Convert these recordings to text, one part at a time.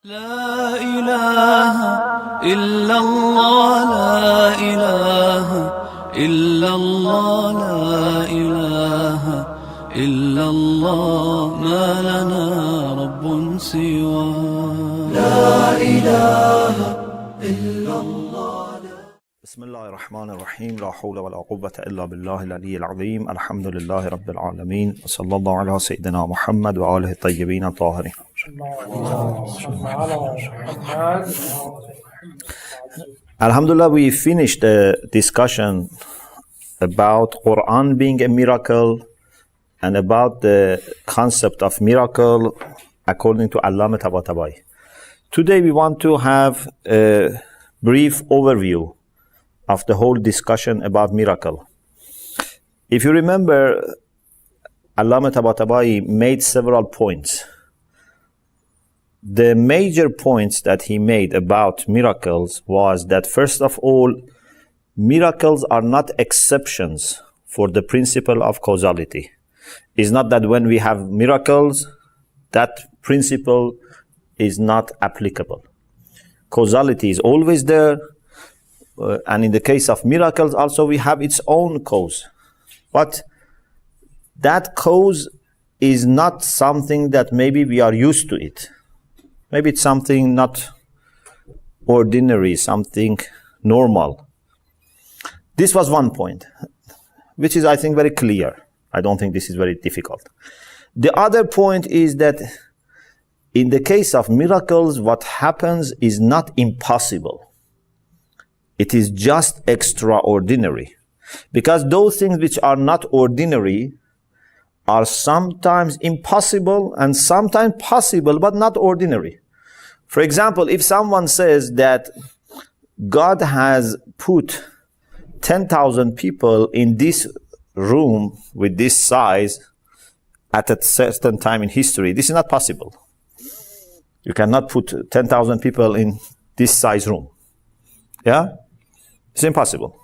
لا إله إلا الله لا إله إلا الله لا إله إلا الله ما لنا رب سوى لا إله إلا الله. بسم الله الرحمن الرحيم. لا حول ولا قوة إلا بالله العلي العظيم. الحمد لله رب العالمين، وصلى الله على سيدنا محمد وآله الطيبين الطاهرين. Alhamdulillah, we finished the discussion about Quran being a miracle and about the concept of miracle according to Allama Tabatabai. Today we want to have a brief overview of the whole discussion about miracle. If you remember, Allama Tabatabai made several points. The major points that he made about miracles was that, first of all, miracles are not exceptions for the principle of causality. It's not that when we have miracles, that principle is not applicable. Causality is always there, and in the case of miracles also we have its own cause. But that cause is not something that maybe we are used to it. Maybe it's something not ordinary, something normal. This was one point, which is, I think, very clear. I don't think this is very difficult. The other point is that in the case of miracles, what happens is not impossible. It is just extraordinary. Because those things which are not ordinary are sometimes impossible and sometimes possible, but not ordinary. For example, if someone says that God has put 10,000 people in this room with this size at a certain time in history, this is not possible. You cannot put 10,000 people in this size room. Yeah? It's impossible.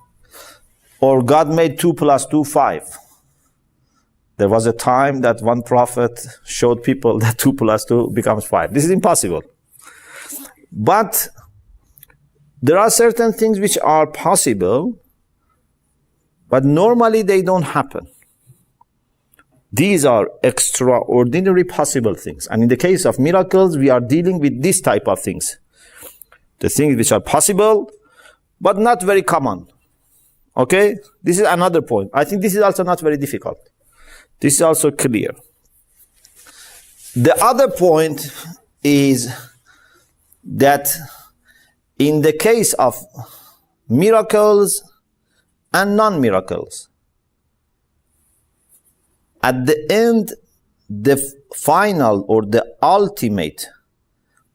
Or God made 2 + 2 5. There was a time that one prophet showed people that 2 + 2 becomes 5. This is impossible. But there are certain things which are possible, but normally they don't happen. These are extraordinary possible things. And in the case of miracles, we are dealing with this type of things. The things which are possible, but not very common. Okay? This is another point. I think this is also not very difficult. This is also clear. The other point is that in the case of miracles and non-miracles, at the end, the final or the ultimate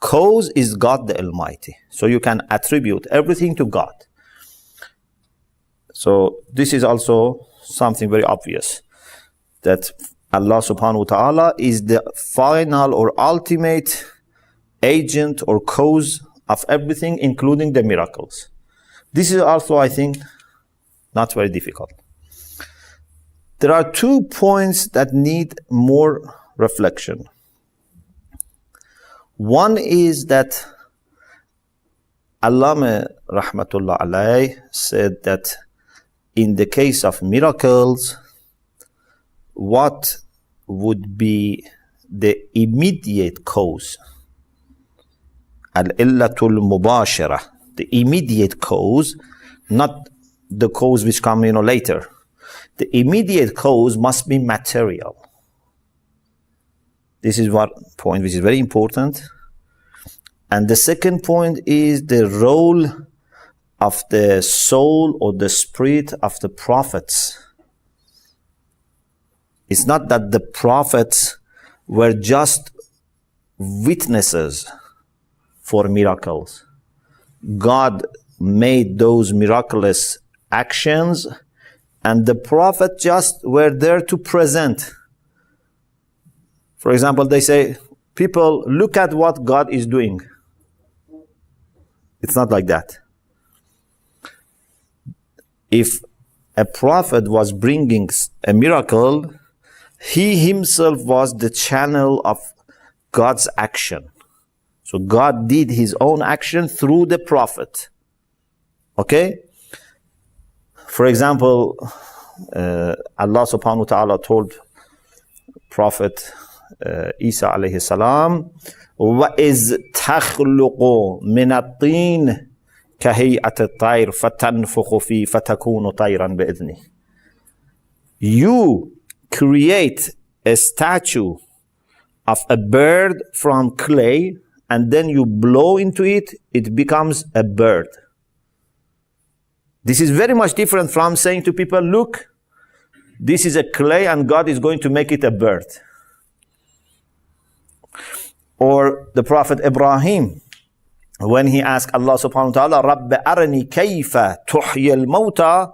cause is God the Almighty. So you can attribute everything to God. So this is also something very obvious, that Allah subhanahu wa ta'ala is the final or ultimate agent or cause of everything, including the miracles. This is also, I think, not very difficult. There are 2 points that need more reflection. One is that Allama rahmatullah alayh said that in the case of miracles, what would be the immediate cause? Al-illatul mubashara, the immediate cause, not the cause which come later. The immediate cause must be material. This is one point which is very important. And the second point is the role of the soul or the spirit of the prophets. It's not that the prophets were just witnesses for miracles. God made those miraculous actions, and the prophet just were there to present. For example, they say, people, look at what God is doing. It's not like that. If a prophet was bringing a miracle, he himself was the channel of God's action. So God did his own action through the prophet. Okay? For example, Allah subhanahu wa ta'ala told Prophet Isa alayhi salam, وَإِذْ تَخْلُقُ مِنَ الطِّينِ كَهَيْئَةِ الطَّيْرِ فَتَنْفُخُ فِي فَتَكُونُ طَيْرًا بِإِذْنِهِ. You create a statue of a bird from clay, and then you blow into it, it becomes a bird. This is very much different from saying to people, look, this is a clay and God is going to make it a bird. Or the Prophet Ibrahim, when he asked Allah subhanahu wa ta'ala, رَبَّ أَرَنِي كَيْفَ تُحْيِي الْمَوْتَى,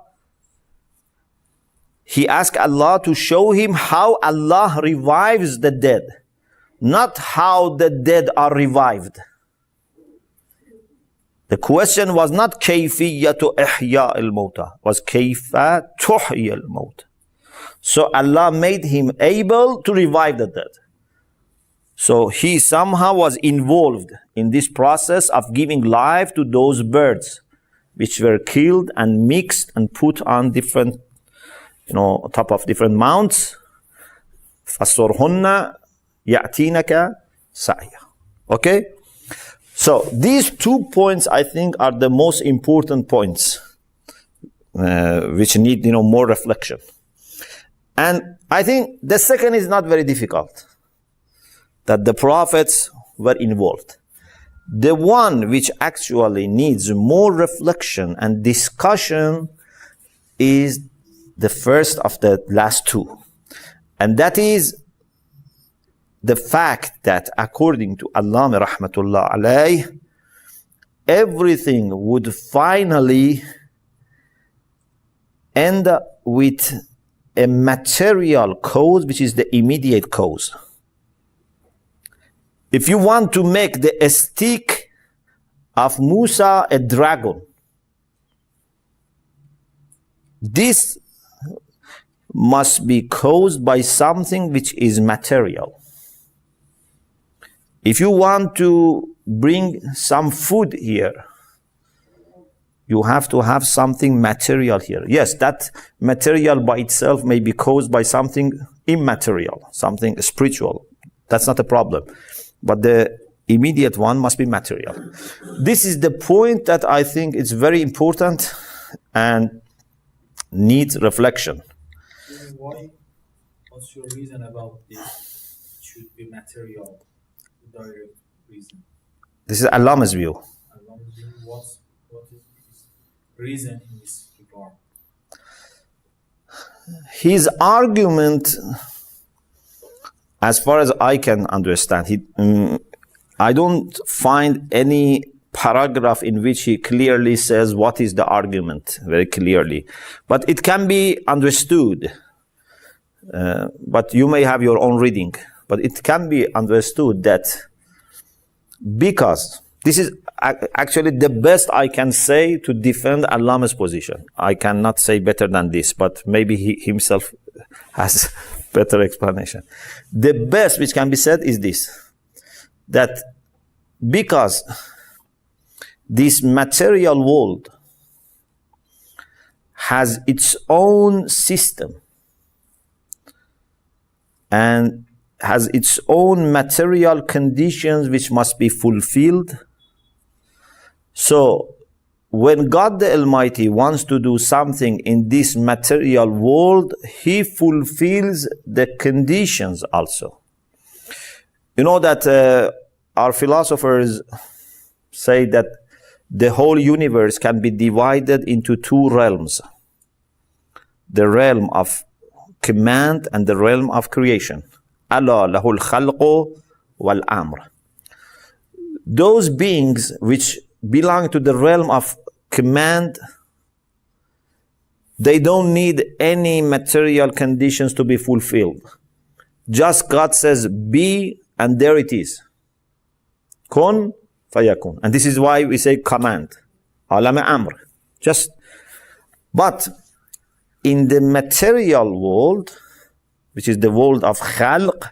he asked Allah to show him how Allah revives the dead, not how the dead are revived. The question was not كَيْفِيَّةُ إِحْيَاءِ الْمَوْتَى, was كَيْفَ تُحْيِي الْمَوْتَى. So Allah made him able to revive the dead. So he somehow was involved in this process of giving life to those birds which were killed and mixed and put on different, top of different mounts. فَصُرْهُنَّ يَأْتِينَكَ سَعْيًا. Okay? So these 2 points, I think, are the most important points which need, more reflection. And I think the second is not very difficult, that the prophets were involved. The one which actually needs more reflection and discussion is the first of the last two. And that is the fact that according to Allama rahmatullah alayh, everything would finally end up with a material cause, which is the immediate cause. If you want to make the stick of Musa a dragon, this must be caused by something which is material. If you want to bring some food here, you have to have something material here. Yes, that material by itself may be caused by something immaterial, something spiritual. That's not a problem. But the immediate one must be material. This is the point that I think is very important and needs reflection. Why? What's your reason about this? It should be material, direct reason. This is Allama's view. Allama's view. What is his reason in this regard? His argument, as far as I can understand, I don't find any paragraph in which he clearly says what is the argument, very clearly. But it can be understood. But you may have your own reading. But it can be understood that because this is actually the best I can say to defend Allama's position. I cannot say better than this, but maybe he himself has better explanation. The best which can be said is this, that because this material world has its own system and has its own material conditions which must be fulfilled. So when God the Almighty wants to do something in this material world, He fulfills the conditions also. You know that our philosophers say that the whole universe can be divided into two realms. The realm of command and the realm of creation. Allah lahul khalqu wal amr. Those beings which belong to the realm of command, they don't need any material conditions to be fulfilled. Just God says, be, and there it is. Kun fayakun. And this is why we say command. Alam amr. But in the material world, which is the world of khalq,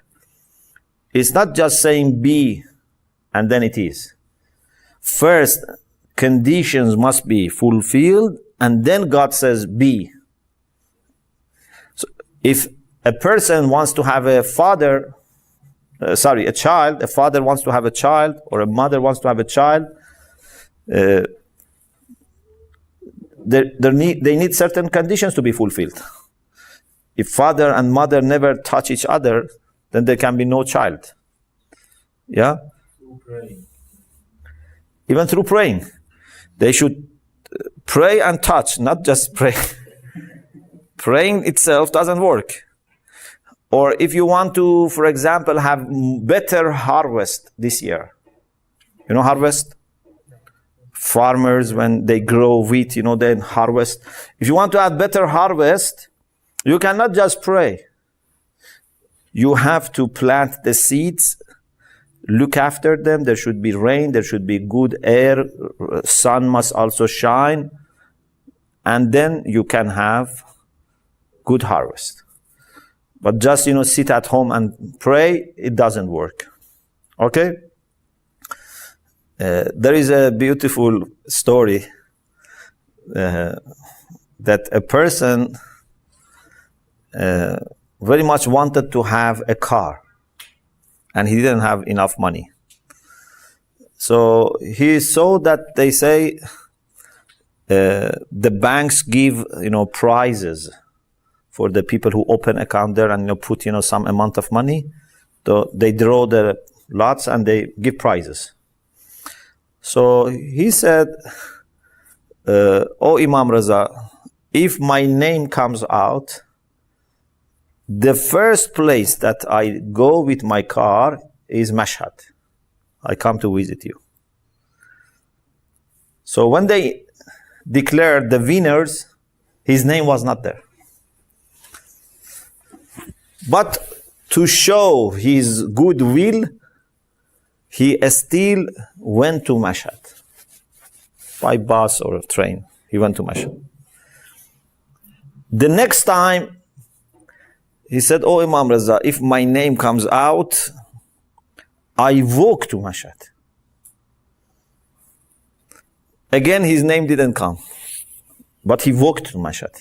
it's not just saying be and then it is. First, conditions must be fulfilled, and then God says be. So if a person wants to have a father, a father wants to have a child, or a mother wants to have a child, they need certain conditions to be fulfilled. If father and mother never touch each other, then there can be no child. Yeah? Through praying. Even through praying. They should pray and touch, not just pray. Praying itself doesn't work. Or if you want to, for example, have better harvest this year. You know harvest? Farmers, when they grow wheat, then harvest. If you want to have better harvest, you cannot just pray. You have to plant the seeds, look after them. There should be rain, there should be good air, sun must also shine, and then you can have good harvest. But just, sit at home and pray, it doesn't work. Okay? There is a beautiful story that a person very much wanted to have a car, and he didn't have enough money. So he saw that they say the banks give, prizes for the people who open account there and put some amount of money. So they draw the lots and they give prizes. So he said, "Oh Imam Raza, if my name comes out, the first place that I go with my car is Mashhad. I come to visit you." So when they declared the winners, his name was not there. But to show his goodwill, he still went to Mashhad. By bus or train, he went to Mashhad. The next time, he said, "Oh Imam Raza, if my name comes out, I walk to Mashhad." Again, his name didn't come, but he walked to Mashhad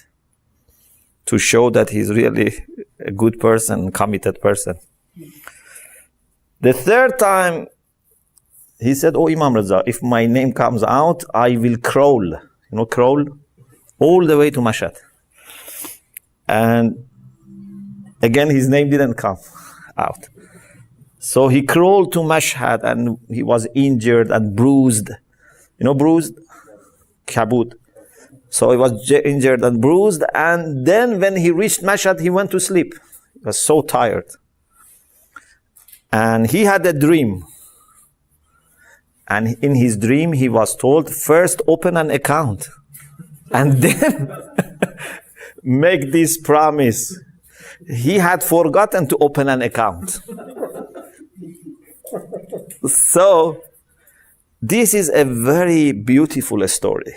to show that he's really a good person, committed person. The third time, he said, "Oh Imam Raza, if my name comes out, I will crawl." Crawl all the way to Mashhad. And again, his name didn't come out. So he crawled to Mashhad and he was injured and bruised. Bruised? Kabut. So he was injured and bruised. And then when he reached Mashhad, he went to sleep. He was so tired. And he had a dream. And in his dream, he was told, first open an account. And then make this promise. He had forgotten to open an account. So, this is a very beautiful story.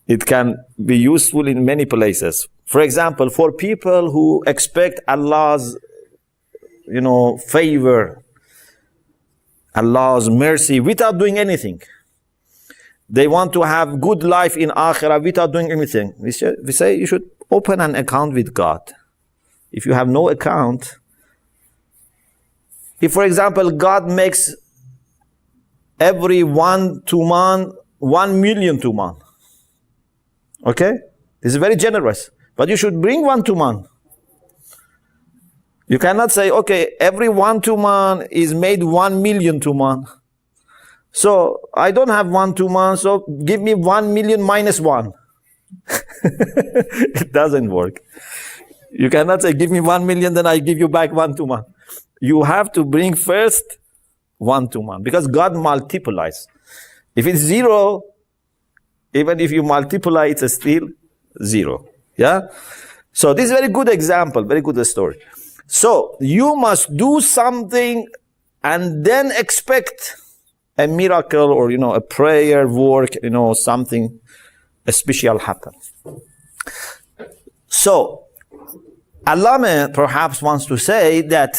It can be useful in many places. For example, for people who expect Allah's, favor, Allah's mercy without doing anything. They want to have good life in Akhirah without doing anything. We say you should open an account with God. If you have no account, if for example God makes every 1 tuman 1 million tuman, okay, this is very generous, but you should bring 1 tuman. You cannot say, okay, every 1 tuman is made 1 million tuman. So I don't have 1 tuman, so give me 1 million minus 1. It doesn't work. You cannot say, give me 1 million, then I give you back 1 tuman. You have to bring first 1 tuman, because God multiplies. If it's 0, even if you multiply, it's still 0. Yeah? So this is a very good example, very good story. So you must do something and then expect a miracle or, a prayer work, something special happen. So Allama perhaps wants to say that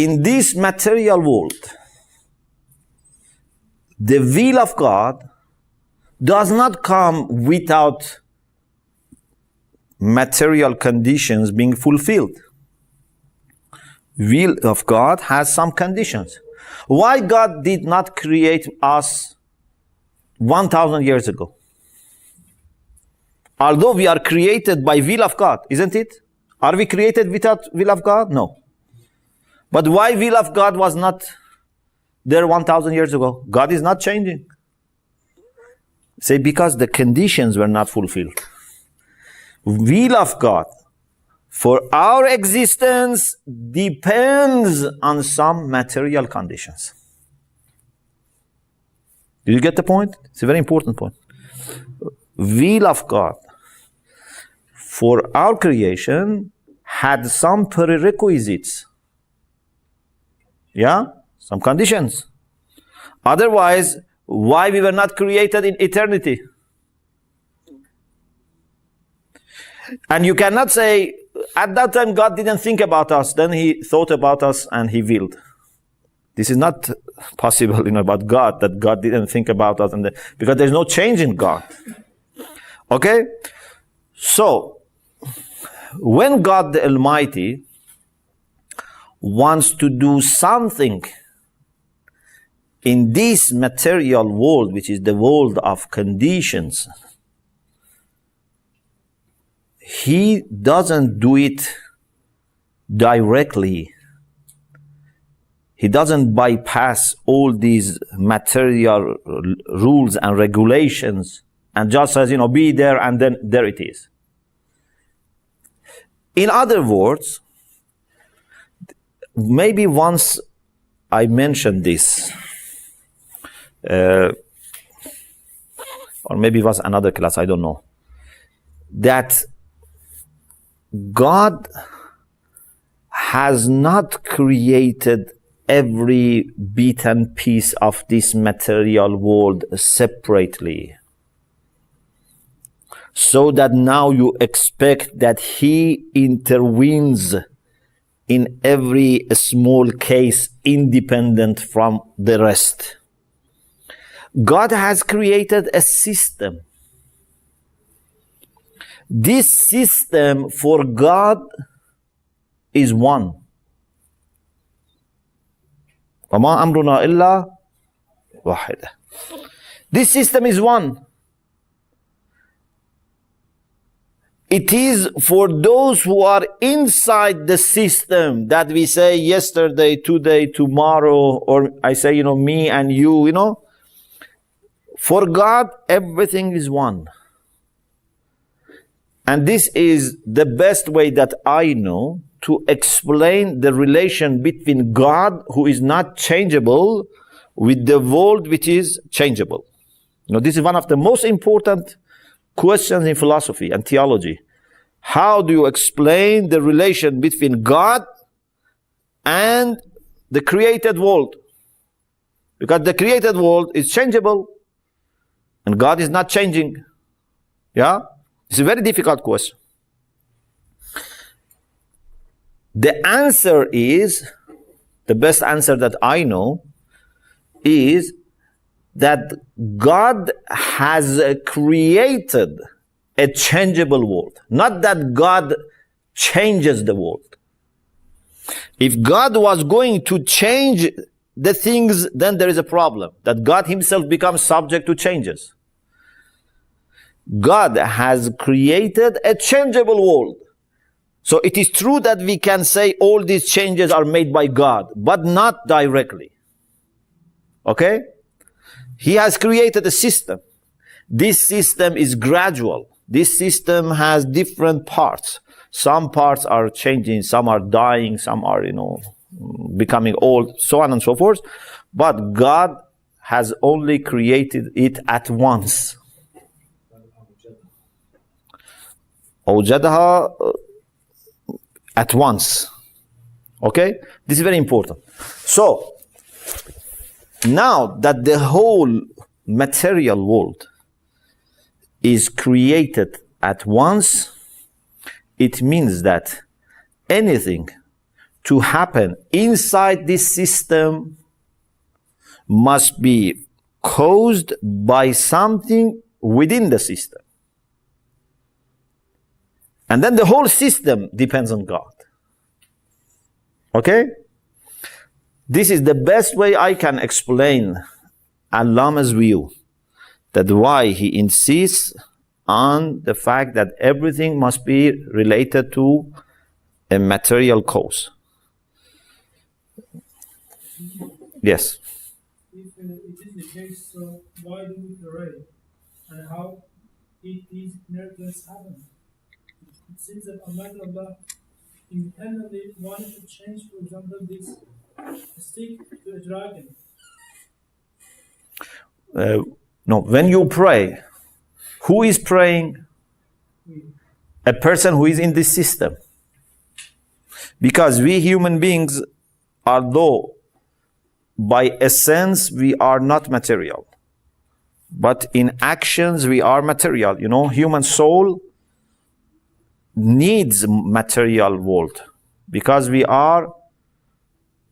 in this material world, the will of God does not come without material conditions being fulfilled. Will of God has some conditions. Why God did not create us 1,000 years ago? Although we are created by will of God, isn't it? Are we created without will of God? No. But why will of God was not there 1,000 years ago? God is not changing. Say, because the conditions were not fulfilled. Will of God for our existence depends on some material conditions. Did you get the point? It's a very important point. Will of God for our creation had some prerequisites. Yeah? Some conditions. Otherwise, why we were not created in eternity? And you cannot say, at that time God didn't think about us, then he thought about us and he willed. This is not possible, about God, that God didn't think about us, because there's no change in God. Okay? So, when God the Almighty wants to do something in this material world, which is the world of conditions, he doesn't do it directly. He doesn't bypass all these material rules and regulations and just says, be there, and then there it is. In other words, maybe once I mentioned this, or maybe it was another class, I don't know, that God has not created every bit and piece of this material world separately, so that now you expect that he intervenes in every small case independent from the rest. God has created a system. This system for God is one. وَمَا أَمْرُنَا إِلَّا وَاحِدًا. This system is one. It is for those who are inside the system that we say yesterday, today, tomorrow, or I say, me and you, For God, everything is one. And this is the best way that I know to explain the relation between God, who is not changeable, with the world which is changeable. This is one of the most important questions in philosophy and theology. How do you explain the relation between God and the created world? Because the created world is changeable and God is not changing. Yeah? It's a very difficult question. The answer is, the best answer that I know, is that God has created a changeable world. Not that God changes the world. If God was going to change the things, then there is a problem. That God himself becomes subject to changes. God has created a changeable world. So it is true that we can say all these changes are made by God, but not directly. Okay? He has created a system. This system is gradual. This system has different parts. Some parts are changing, some are dying, some are, becoming old, so on and so forth. But God has only created it at once. أوجدها at once. Okay? This is very important. So, now that the whole material world is created at once, it means that anything to happen inside this system must be caused by something within the system. And then the whole system depends on God. Okay? This is the best way I can explain Allama's view, that why he insists on the fact that everything must be related to a material cause. Yes? If it is the case, so why do we pray? And how did these miracles happen? It seems that Allah independently wanted to change, for example, this stick to a dragon. No, when you pray, who is praying? A person who is in this system. Because we human beings, although by essence we are not material, but in actions we are material. You know, human soul needs material world because we are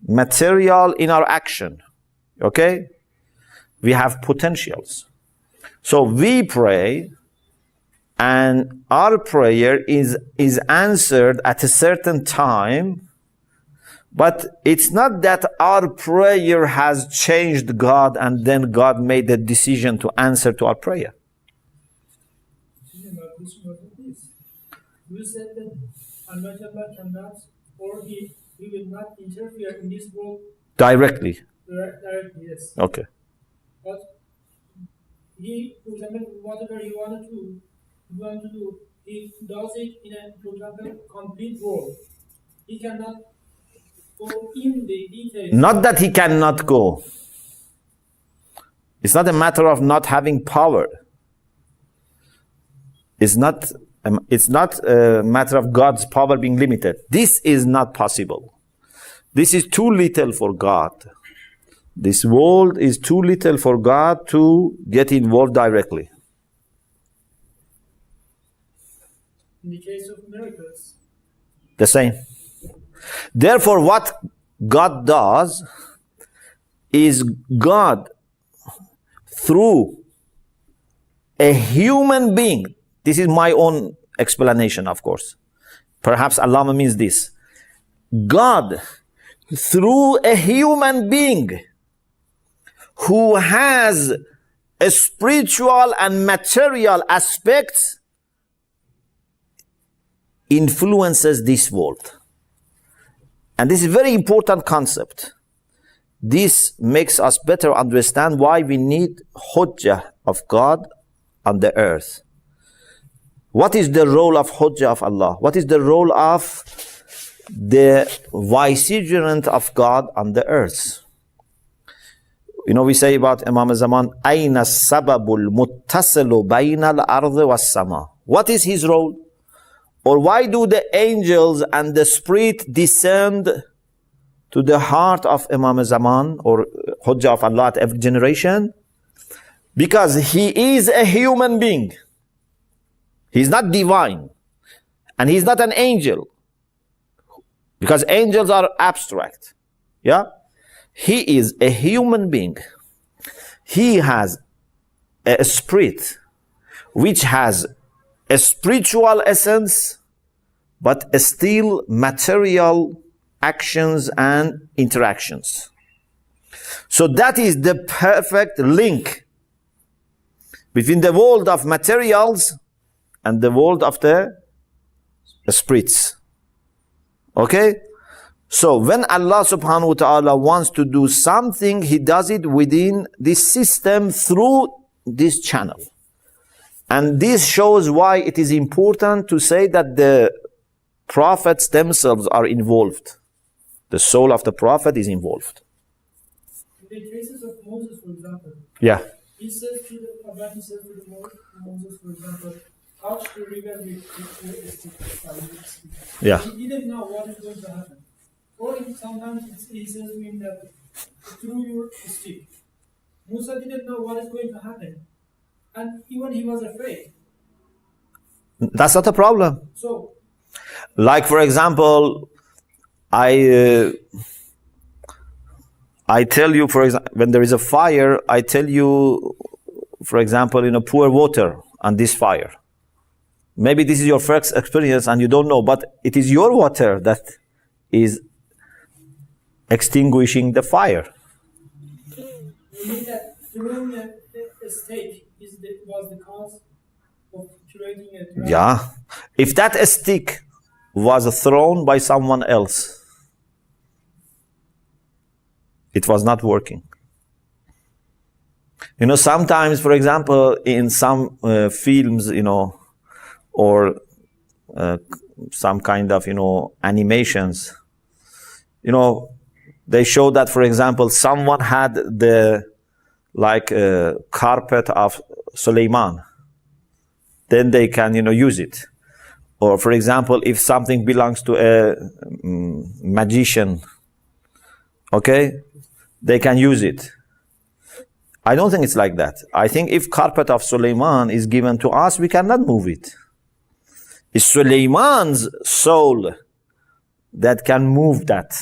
material in our action. Okay? We have potentials. So we pray, and our prayer is answered at a certain time, but it's not that our prayer has changed God and then God made the decision to answer to our prayer. My question was this. You said that Allah cannot, or he will not interfere in this world Directly. directly, yes. Okay. But he, for example, whatever he wanted to do, he does it in a, for example, complete world. He cannot go in the details. Not that he cannot go. It's not a matter of not having power. It's not a matter of God's power being limited. This is not possible. This is too little for God. This world is too little for God to get involved directly. In the case of miracles, The same. Therefore, what God does is God, through a human being, this is my own explanation, of course. Perhaps Allama means this. God, through a human being who has a spiritual and material aspects, influences this world. And this is a very important concept. This makes us better understand why we need Hujjah of God on the earth. What is the role of Hujjah of Allah? What is the role of the vicegerent of God on the earth? You know, we say about Imam Zaman, Aina sababul muttasilu bayna al-ardi was-sama. What is his role? Or why do the angels and the spirit descend to the heart of Imam Zaman or Hujjah of Allah at every generation? Because he is a human being. He's not divine. And he's not an angel. Because angels are abstract. Yeah? He is a human being. He has a spirit which has a spiritual essence, but still material actions and interactions. So that is the perfect link between the world of materials and the world of the spirits. Okay? So when Allah subhanahu wa ta'ala wants to do something, He does it within this system through this channel. And this shows why it is important to say that the prophets themselves are involved. The soul of the prophet is involved. in the cases of Moses, for example, Yeah. he says to Moses, for example, touch the river with a stick. Yeah. He didn't know what is going to happen. Or sometimes he says to him that through your stick. Musa didn't know what is going to happen. And even he was afraid. That's not a problem. So, Like, for example, I tell you, for example, when there is a fire, I tell you, for example, pour water on this fire. Maybe this is your first experience and you don't know, but it is your water that is extinguishing the fire. You mean that throwing a stake was the cause of creating a dragon? Yeah. If that stick was thrown by someone else, it was not working. Sometimes, for example, in some films, or some kind of, animations, they show that, for example, someone had the carpet of Suleiman. Then they can, use it. Or, for example, if something belongs to a magician, okay, they can use it. I don't think it's like that. I think if carpet of Suleiman is given to us, we cannot move it. It's Suleiman's soul that can move that.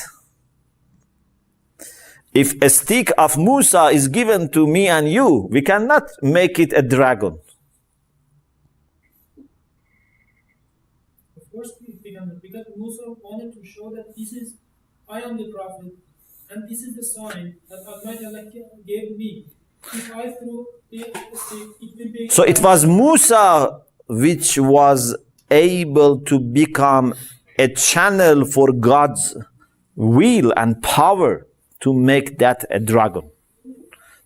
If a stick of Musa is given to me and you, we cannot make it a dragon. Of course we cannot, because Musa wanted to show that I am the prophet, and this is the sign that Almighty Allah gave me. If I threw the stick, it will be... So it was Musa which was able to become a channel for God's will and power to make that a dragon.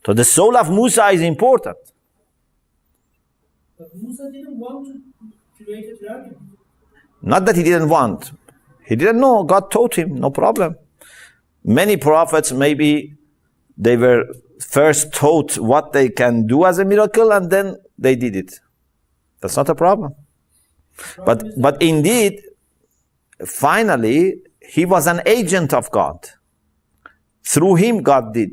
So the soul of Musa is important. But Musa didn't want to create a dragon. Not that he didn't want. He didn't know. God taught him, no problem. Many prophets, maybe they were first taught what they can do as a miracle and then they did it. That's not a problem. But indeed, finally, he was an agent of God. Through him, God did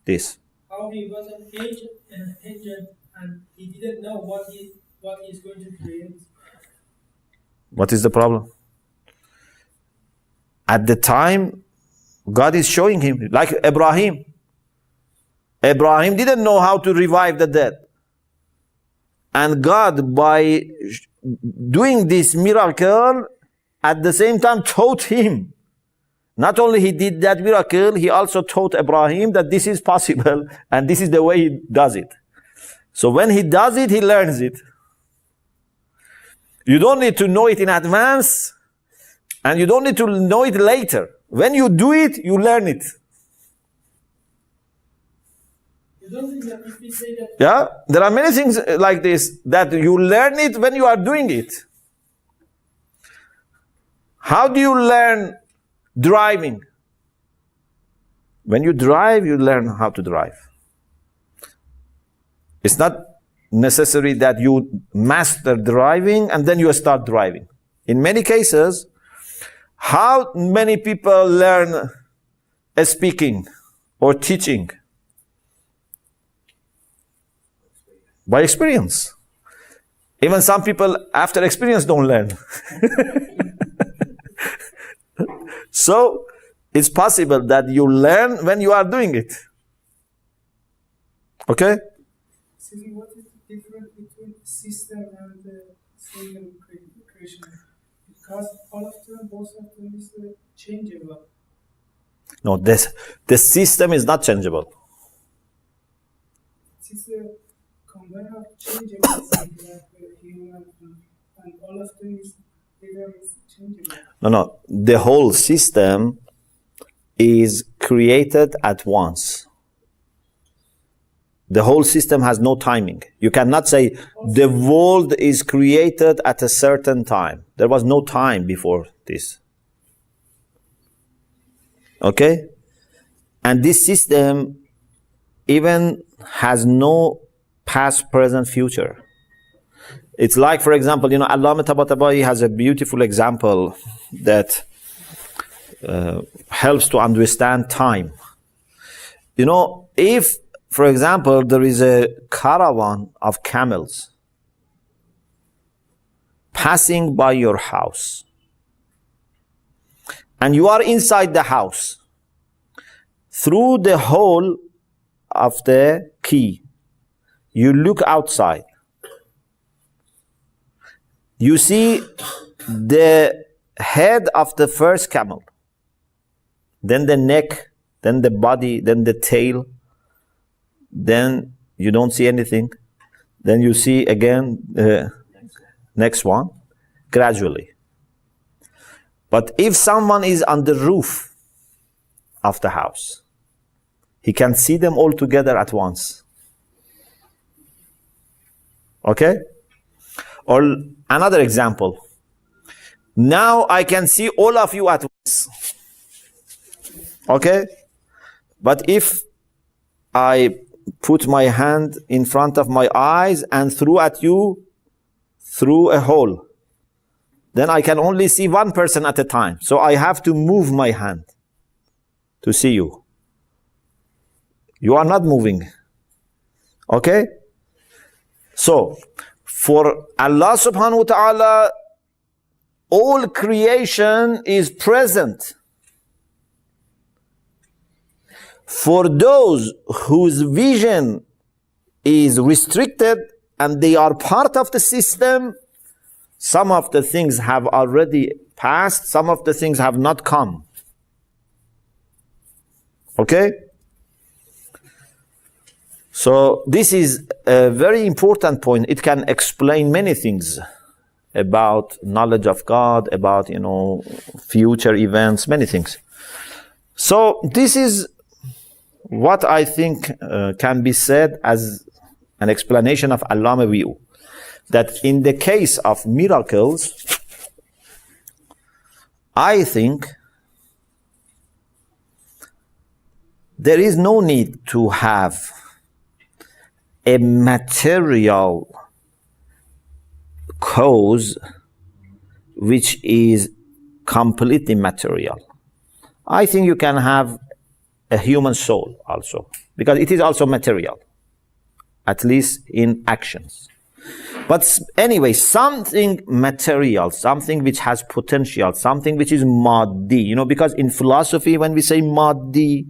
this. How he was an agent and he didn't know what he is going to create. What is the problem? At the time, God is showing him, like Abraham. Abraham didn't know how to revive the dead. And God, by doing this miracle, at the same time taught him. Not only he did that miracle, he also taught Abraham that this is possible and this is the way he does it. So when he does it, he learns it. You don't need to know it in advance and you don't need to know it later. When you do it, you learn it. You don't think that if we say that... Yeah, there are many things like this that you learn it when you are doing it. How do you learn driving? When you drive, you learn how to drive. It's not necessary that you master driving and then you start driving. In many cases, how many people learn speaking or teaching? By experience. Even some people after experience don't learn. So, it's possible that you learn when you are doing it. Okay? Excuse me, what is the difference between system and single creation? Because all of them, both of them is changeable. No, the system is not changeable. It's a combine of changeable things like human and all of them is changeable. No. The whole system is created at once. The whole system has no timing. You cannot say the world is created at a certain time. There was no time before this. Okay? And this system even has no past, present, future. It's like, for example, Allama Tabatabai has a beautiful example that helps to understand time. If, for example, there is a caravan of camels passing by your house, and you are inside the house. Through the hole of the key, you look outside. You see the head of the first camel, then the neck, then the body, then the tail. Then you don't see anything. Then you see again the next one, gradually. But if someone is on the roof of the house, he can see them all together at once. Okay? Or another example. Now I can see all of you at once. Okay? But if I put my hand in front of my eyes and threw at you through a hole, then I can only see one person at a time. So I have to move my hand to see you. You are not moving. Okay? So, for Allah subhanahu wa ta'ala, all creation is present. For those whose vision is restricted and they are part of the system, some of the things have already passed, some of the things have not come. Okay? So this is a very important point. It can explain many things about knowledge of God, about, future events, many things. So this is what I think can be said as an explanation of Allama view. That in the case of miracles, I think there is no need to have a material cause which is completely material. I think you can have a human soul also, because it is also material, at least in actions. But anyway, something material, something which has potential, something which is maddi, because in philosophy when we say maddi,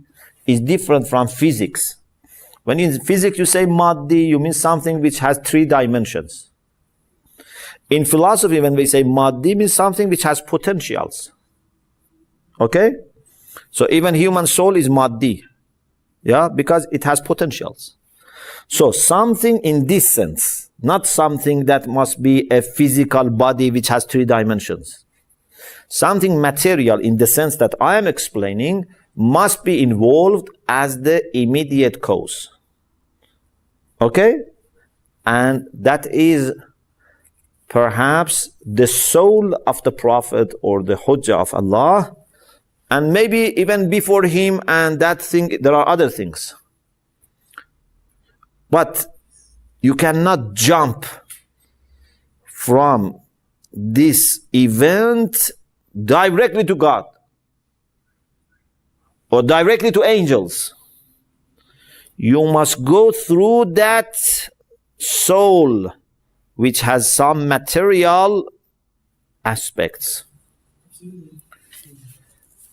is different from physics. When in physics you say maddi, you mean something which has 3 dimensions. In philosophy, when we say maddi, means something which has potentials. Okay? So even human soul is maddi. Yeah? Because it has potentials. So something in this sense, not something that must be a physical body which has 3 dimensions. Something material in the sense that I am explaining must be involved as the immediate cause. Okay? And that is perhaps the soul of the Prophet or the Hujjah of Allah, and maybe even before him, and that thing, there are other things. But you cannot jump from this event directly to God or directly to angels. You must go through that soul which has some material aspects.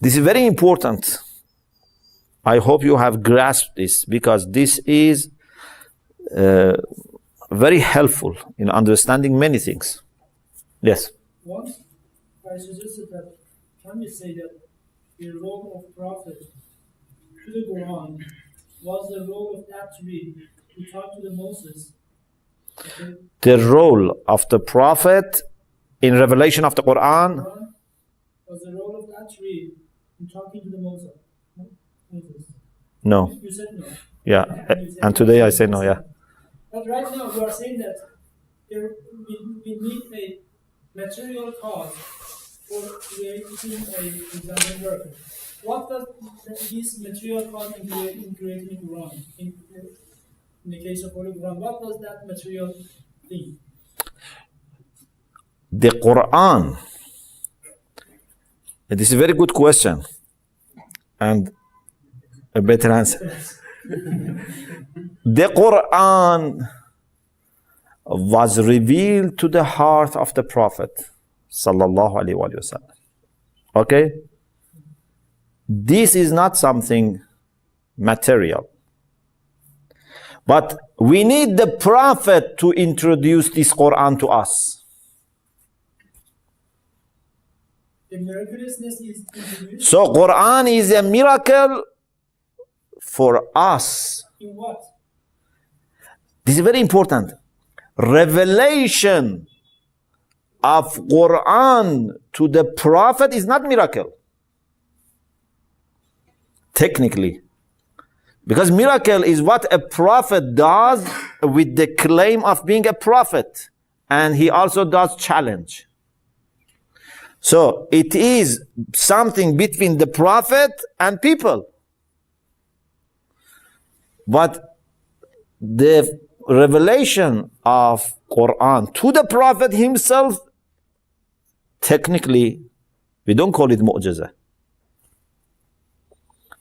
This is very important. I hope you have grasped this, because this is very helpful in understanding many things. Yes? Once I suggested that, can we say that the role of Prophet to the Quran was the role of that tree to talk to the Moses? Okay. The role of the Prophet in revelation of the Quran Was the role of that tree in talking to the Moses? No. You said no. Yeah. And today I say no, yeah. But right now you are saying that we need a material cause for creating a miracle. What does this material cause in creating a Quran? In the case of Holy Quran, what does that material thing? The Quran. This is a very good question. And a better answer. The Quran was revealed to the heart of the Prophet sallallahu alaihi wasallam. Okay? This is not something material. But we need the Prophet to introduce this Quran to us. The miraculousness is introduced So Quran is a miracle for us. in what? This is very important. Revelation of Quran to the Prophet is not miracle. Technically. Because miracle is what a prophet does with the claim of being a prophet. And he also does challenge. So it is something between the prophet and people. But the revelation of Quran to the Prophet himself, technically, we don't call it mu'jiza.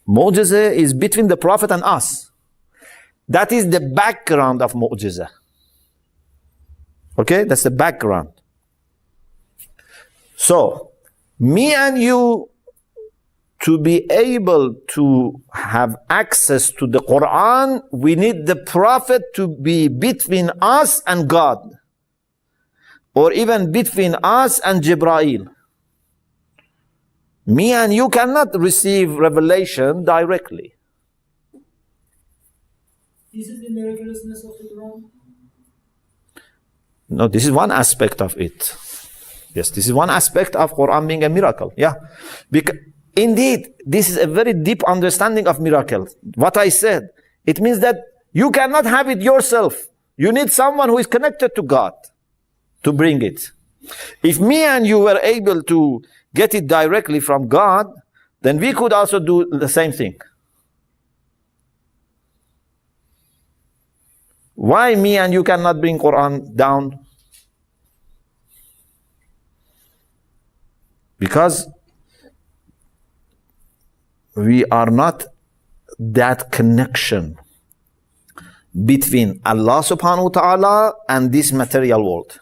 Mu'jiza is between the Prophet and us. That is the background of mu'jiza. Okay, that's the background. So, me and you, to be able to have access to the Quran, we need the Prophet to be between us and God. Or even between us and Jibreel. Me and you cannot receive revelation directly. This is the miraculousness of the Quran. No, this is one aspect of it. Yes, this is one aspect of Quran being a miracle. Yeah. Indeed, this is a very deep understanding of miracle. What I said, it means that you cannot have it yourself. You need someone who is connected to God to bring it. If me and you were able to get it directly from God, then we could also do the same thing. Why me and you cannot bring Quran down? Because we are not that connection between Allah subhanahu wa ta'ala and this material world.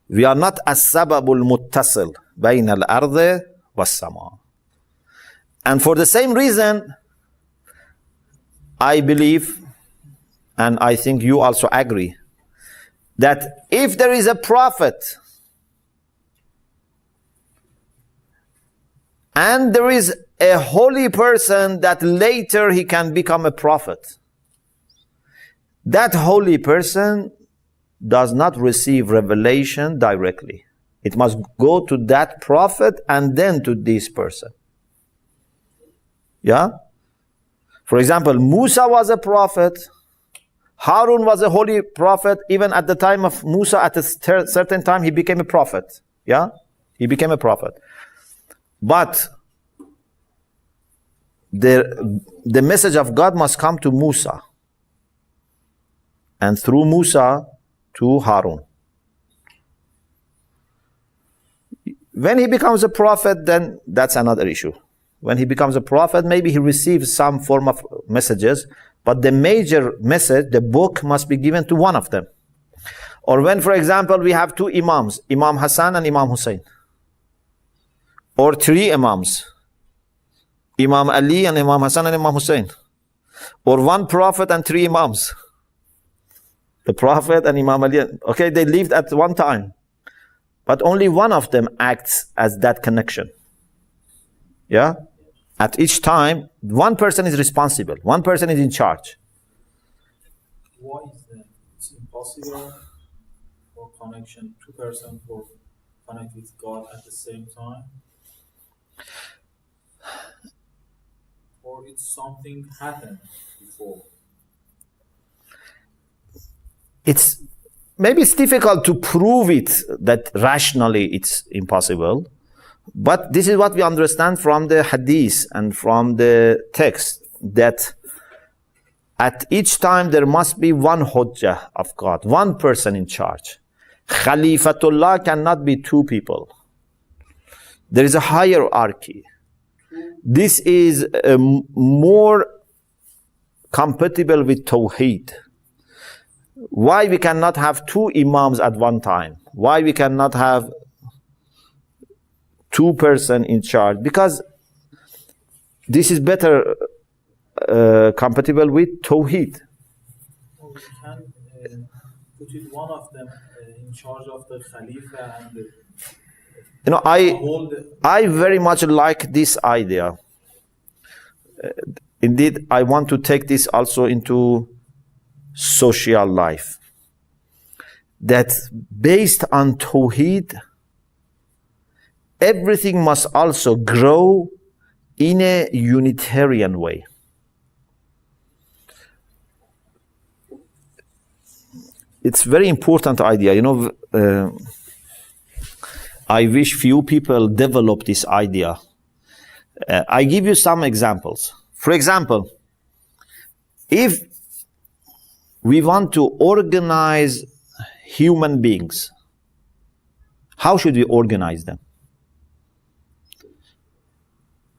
We are not as-sababul muttasil bayn al-ardi was-sama. And for the same reason, I believe, and I think you also agree, that if there is a prophet and there is a holy person that later he can become a prophet, that holy person does not receive revelation directly. It must go to that prophet and then to this person. Yeah? For example, Musa was a prophet. Harun was a holy prophet. Even at the time of Musa, at a certain time, he became a prophet. Yeah? He became a prophet. But the message of God must come to Musa. And through Musa to Harun. When he becomes a prophet, then that's another issue. When he becomes a prophet, maybe he receives some form of messages, but the major message, the book, must be given to one of them. Or when, for example, we have two imams, Imam Hassan and Imam Hussein. Or three imams, Imam Ali and Imam Hassan and Imam Hussein. Or one prophet and three imams. The prophet and Imam Ali. Okay, they lived at one time. But only one of them acts as that connection. Yeah? At each time, one person is responsible. One person is in charge. Why is that? It's impossible for connection, two persons for connect with God at the same time? Or it's something happened before? Maybe it's difficult to prove it that rationally it's impossible, but this is what we understand from the hadith and from the text, that at each time there must be one hujjah of God, one person in charge. Khalifatullah cannot be two people. There is a hierarchy. This is more compatible with Tawheed. Why we cannot have two imams at one time? Why we cannot have two persons in charge? Because this is better compatible with Tawheed. Or we can put it one of them in charge of the Khalifa and the You know, I very much like this idea. Indeed, I want to take this also into social life. That based on Tawheed, everything must also grow in a Unitarian way. It's very important idea. You know, I wish few people develop this idea. I give you some examples. For example, if we want to organize human beings, how should we organize them?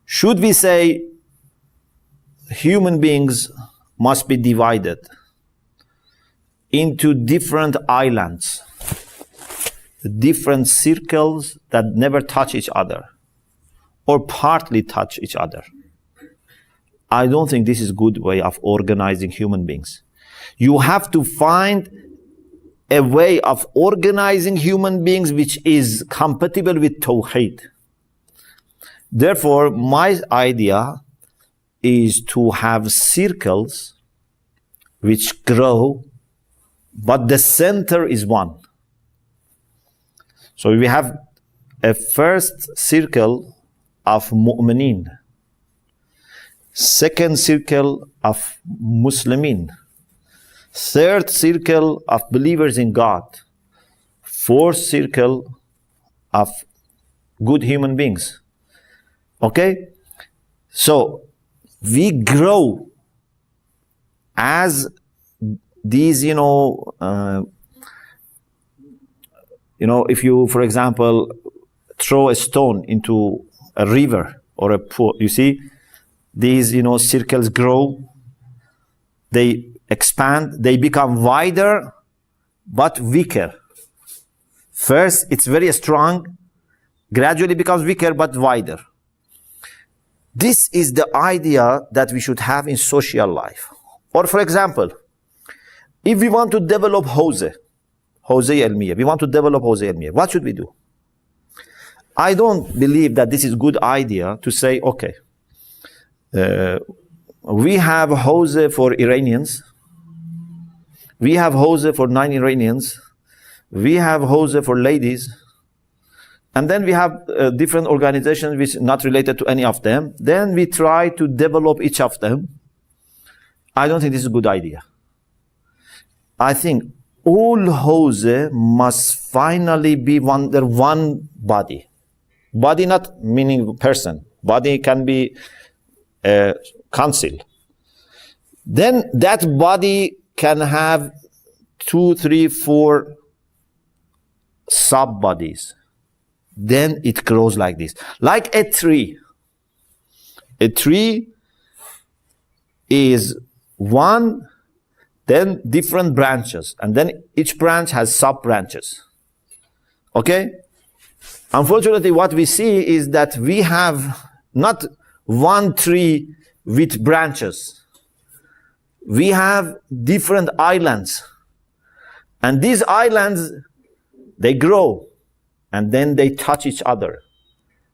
Should we say human beings must be divided into different islands, different circles that never touch each other or partly touch each other? I don't think this is a good way of organizing human beings. You have to find a way of organizing human beings which is compatible with Tawheed. Therefore, my idea is to have circles which grow, but the center is one. So we have a first circle of mu'mineen, second circle of Muslimin, third circle of believers in God, fourth circle of good human beings. Okay? So we grow as these, if you, for example, throw a stone into a river or a pool, you see, these, circles grow, they expand, they become wider, but weaker. First, it's very strong, gradually becomes weaker, but wider. This is the idea that we should have in social life. Or, for example, if we want to develop Hawza Ilmiya, we want to develop Hawza Ilmiya, what should we do? I don't believe that this is a good idea to say, okay, we have Hawza for Iranians, we have Hawza for non-Iranians, we have Hawza for ladies, and then we have different organizations which are not related to any of them. Then we try to develop each of them. I don't think this is a good idea. I think all Hawza must finally be under one body. Body not meaning person. Body can be a council. Then that body can have 2, 3, 4 sub-bodies. Then it grows like this. Like a tree. A tree is one, then different branches. And then each branch has sub-branches. Okay? Unfortunately, what we see is that we have not one tree with branches. We have different islands. And these islands, they grow. And then they touch each other.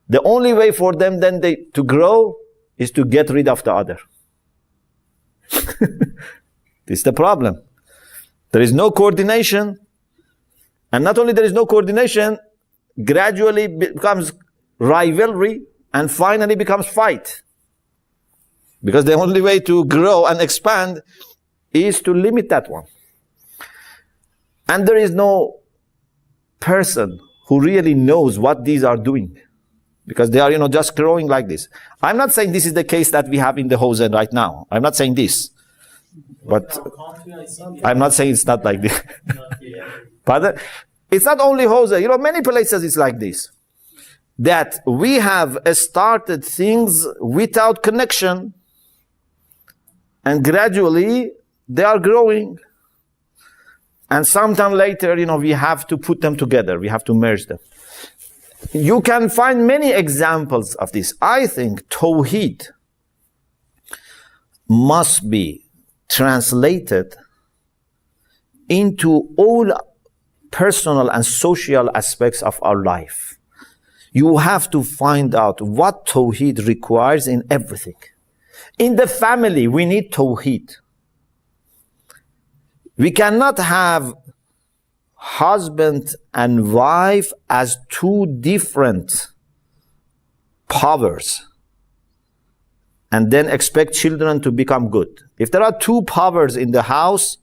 The only way for them then to grow is to get rid of the other. This is the problem. There is no coordination. And not only there is no coordination, gradually becomes rivalry and finally becomes fight. Because the only way to grow and expand is to limit that one. And there is no person who really knows what these are doing. Because they are, just growing like this. I'm not saying this is the case that we have in the Hawza right now. I'm not saying this. But I'm not saying it's not like this. But it's not only Hawza. Many places it's like this. That we have started things without connection. And gradually they are growing. And sometime later, we have to put them together. We have to merge them. You can find many examples of this. I think Tawheed must be translated into all personal and social aspects of our life. You have to find out what Tawheed requires in everything. In the family, we need Tawheed. We cannot have husband and wife as two different powers and then expect children to become good. If there are two powers in the house,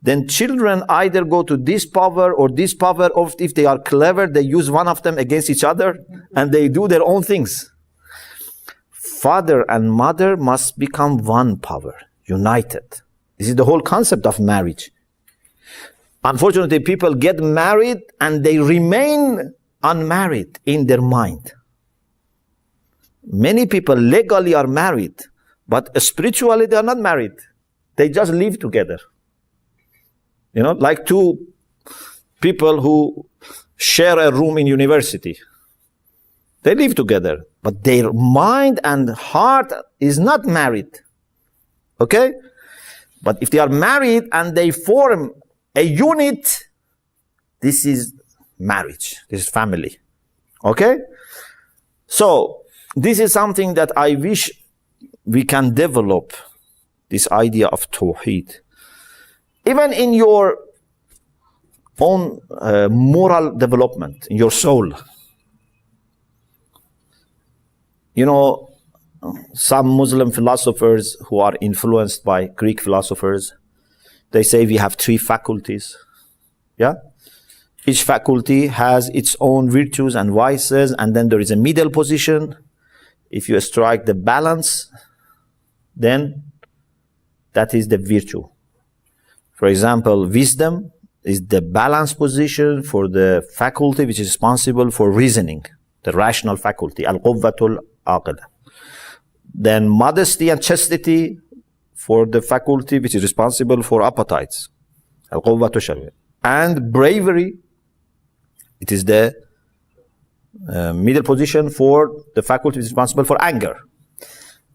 then children either go to this power or this power, or if they are clever, they use one of them against each other and they do their own things. Father and mother must become one power, united. This is the whole concept of marriage. Unfortunately, people get married and they remain unmarried in their mind. Many people legally are married, but spiritually they are not married. They just live together. You know, like two people who share a room in university. They live together, but their mind and heart is not married. Okay? But if they are married and they form a unit, this is marriage. This is family. Okay? So, this is something that I wish we can develop, this idea of Tawheed. Even in your own moral development, in your soul. You know, some Muslim philosophers who are influenced by Greek philosophers, they say we have 3 faculties. Yeah? Each faculty has its own virtues and vices, and then there is a middle position. If you strike the balance, then that is the virtue. For example, wisdom is the balance position for the faculty which is responsible for reasoning, the rational faculty, al-quvvatul aqila. Then modesty and chastity for the faculty which is responsible for appetites, al-quvvatul shahwa. And bravery, it is the middle position for the faculty which is responsible for anger.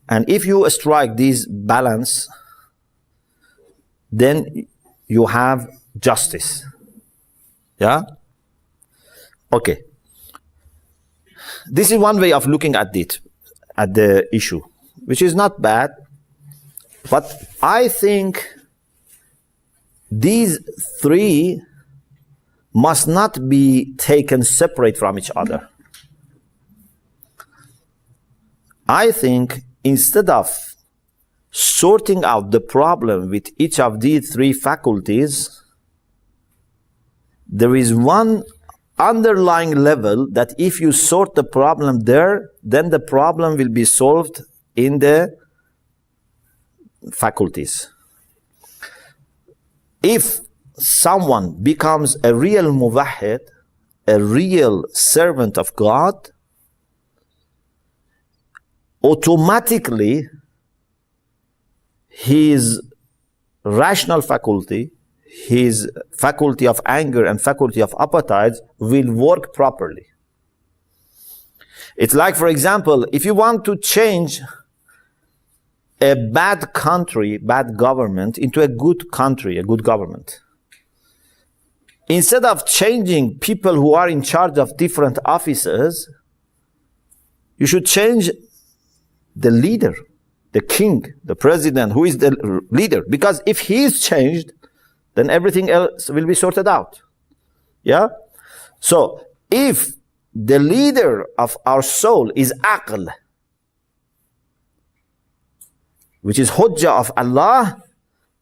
And if you strike this balance, then you have justice. Yeah? Okay. This is one way of looking at it, at the issue, which is not bad. But I think these 3 must not be taken separate from each other. I think instead of sorting out the problem with each of these 3 faculties, there is one underlying level that if you sort the problem there, then the problem will be solved in the faculties. If someone becomes a real muwahhid, a real servant of God, automatically his rational faculty, his faculty of anger and faculty of appetites will work properly. It's like, for example, if you want to change a bad country, bad government, into a good country, a good government, instead of changing people who are in charge of different offices, you should change the leader, the king, the president, who is the leader. Because if he is changed, then everything else will be sorted out. Yeah? So, if the leader of our soul is aql, which is hujjah of Allah,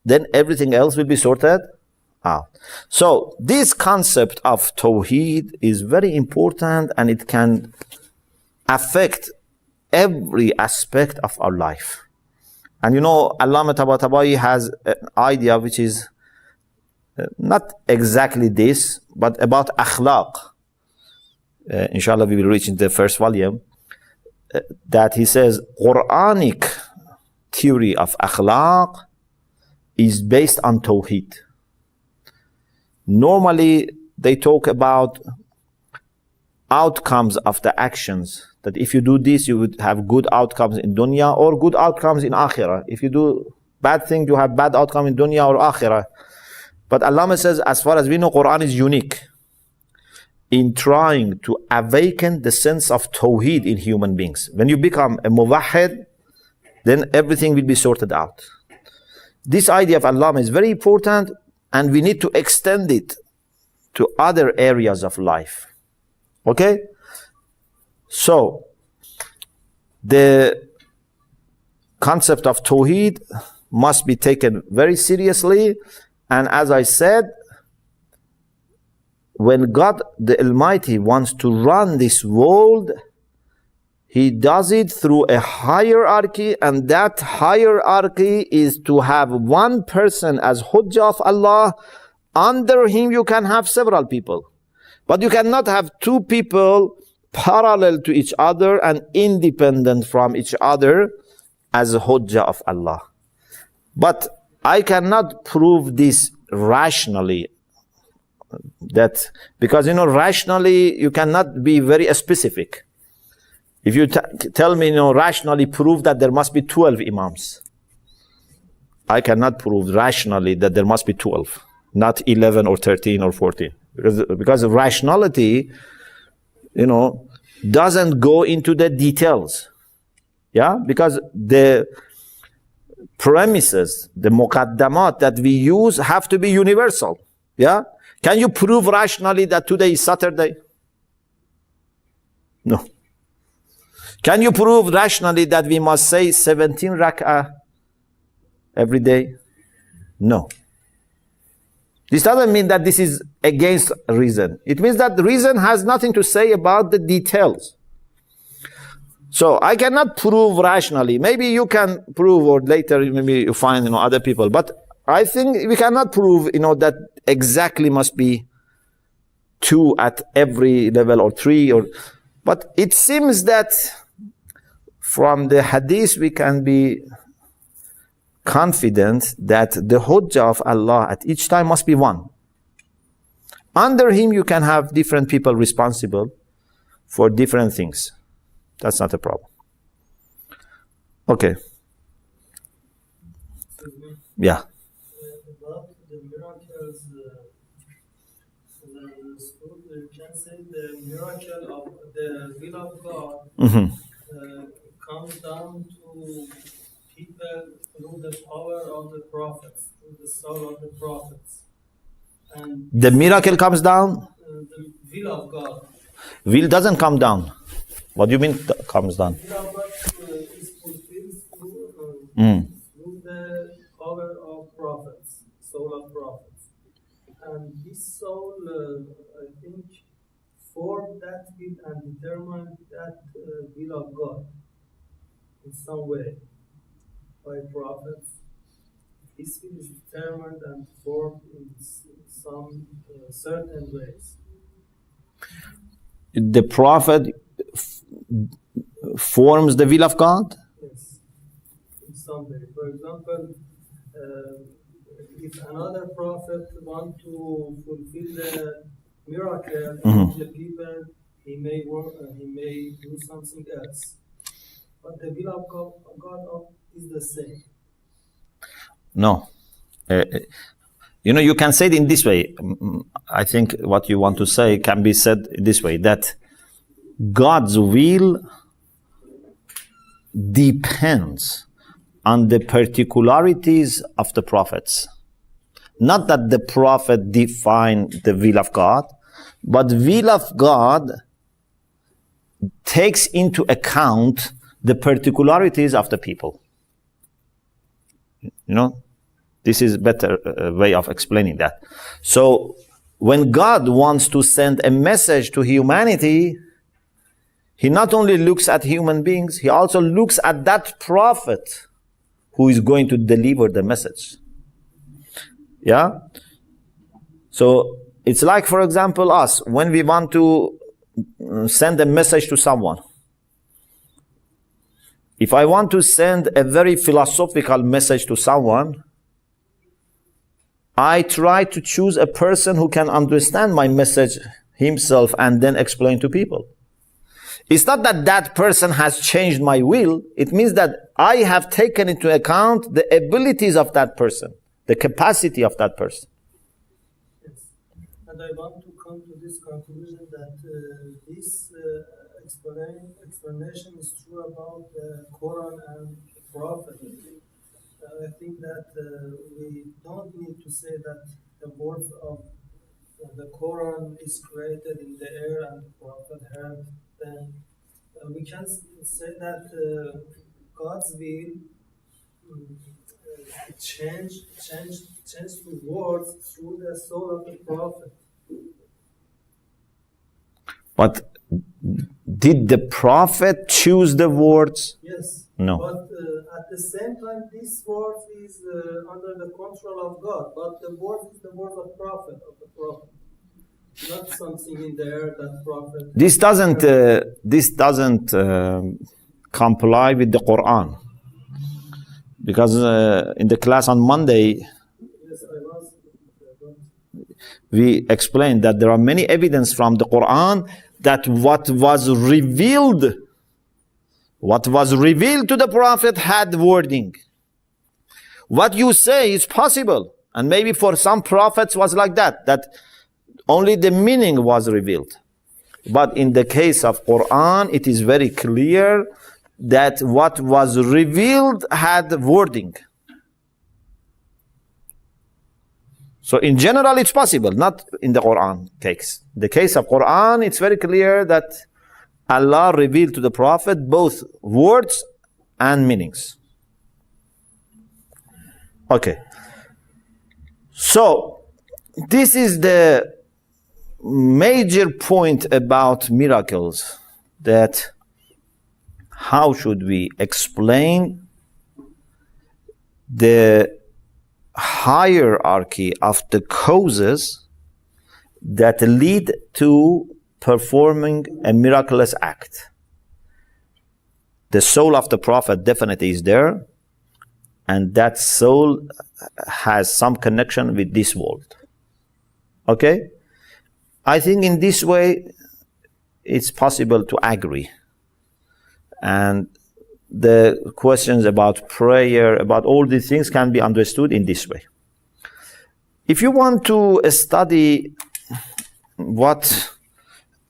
then everything else will be sorted out. So, this concept of Tawheed is very important, and it can affect every aspect of our life. And you know, Allama Tabatabai has an idea which is not exactly this, but about akhlaq. Inshallah, we will reach in the first volume. That he says, Quranic theory of akhlaq is based on Tawheed. Normally, they talk about outcomes of the actions. That if you do this, you would have good outcomes in dunya or good outcomes in akhirah. If you do bad things, you have bad outcome in dunya or akhirah. But Allama says, as far as we know, Quran is unique in trying to awaken the sense of Tawheed in human beings. When you become a muwahhid, then everything will be sorted out. This idea of Allama is very important, and we need to extend it to other areas of life. Okay? So, the concept of Tawheed must be taken very seriously, and as I said, when God the Almighty wants to run this world, He does it through a hierarchy, and that hierarchy is to have one person as Hujjah of Allah. Under him you can have several people, but you cannot have two people parallel to each other and independent from each other as a Hujjah of Allah. But I cannot prove this rationally, that because rationally you cannot be very specific. If you tell me, rationally prove that there must be 12 Imams, I cannot prove rationally that there must be 12, not 11 or 13 or 14. Because rationality, doesn't go into the details. Yeah? Because the premises, the muqaddamat that we use have to be universal. Yeah? Can you prove rationally that today is Saturday? No. Can you prove rationally that we must say 17 rak'ah every day? No. This doesn't mean that this is against reason. It means that the reason has nothing to say about the details. So I cannot prove rationally. Maybe you can prove, or later maybe you find other people. But I think we cannot prove that exactly must be 2 at every level or 3. But it seems that from the hadith we can be confident that the Hujjah of Allah at each time must be one. Under him you can have different people responsible for different things. That's not a problem. Okay. Yeah. About the miracles, you can say the miracle of the will of God comes down to people through the power of the prophets, through the soul of the prophets. And The miracle comes down? the will of God. Will doesn't come down. What do you mean comes down? The will of God is fulfilled through the power of prophets, soul of prophets. And this soul, I think, formed that will and determined that will of God in some way by prophets. This will is determined and formed in some certain ways. The prophet forms the will of God? Yes, in some way. For example, if another prophet want to fulfill the miracle of the people, he may work, he may do something else. But the will of God is the same. No. You can say it in this way. I think what you want to say can be said this way, that God's will depends on the particularities of the prophets. Not that the prophet defined the will of God, but will of God takes into account the particularities of the people. This is a better way of explaining that. So, when God wants to send a message to humanity, He not only looks at human beings, He also looks at that prophet who is going to deliver the message. Yeah? So, it's like, for example, us, when we want to send a message to someone. If I want to send a very philosophical message to someone, I try to choose a person who can understand my message himself and then explain to people. It's not that that person has changed my will. It means that I have taken into account the abilities of that person, the capacity of that person. Yes. And I want to come to this conclusion that this explanation is true about the Quran and the Prophet. I think that we don't need to say that the words of the Quran is created in the air and the Prophet heard. Then we can say that God's will change the words through the soul of the Prophet. But did the Prophet choose the words? Yes. No. But at the same time, this word is under the control of God. But the word is the word of the Prophet. Not something in the air that Prophet. This doesn't comply with the Quran, because in the class on Monday we explained that there are many evidence from the Quran that what was revealed to the Prophet had wording. What you say is possible, and maybe for some prophets was like that only the meaning was revealed. But in the case of Quran, it is very clear that what was revealed had wording. So in general, it's possible, not in the Quran case. The case of Quran, it's very clear that Allah revealed to the Prophet both words and meanings. Okay. So this is the major point about miracles, that how should we explain the hierarchy of the causes that lead to performing a miraculous act. The soul of the Prophet definitely is there, and that soul has some connection with this world. Okay? I think in this way it's possible to agree. And the questions about prayer, about all these things can be understood in this way. If you want to study what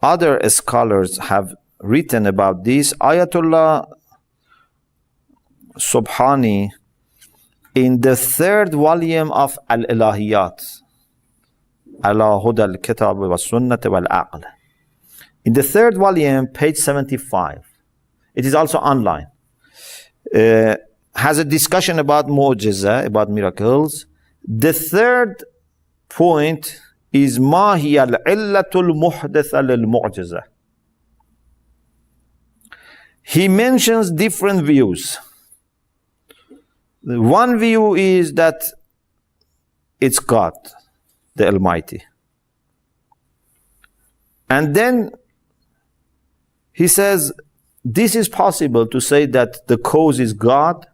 other scholars have written about this, Ayatollah Subhani, in the 3rd volume of Al-Ilahiyat, Ala Huda al-Kitab wa Sunnat wal Aql, in the 3rd volume, page 75, it is also online, has a discussion about mu'jiza, about miracles. The 3rd point is ma hiya al-illatul muhdatha lil-mu'jiza. He mentions different views. One view is that it's God, the Almighty. And then he says, this is possible to say that the cause is God,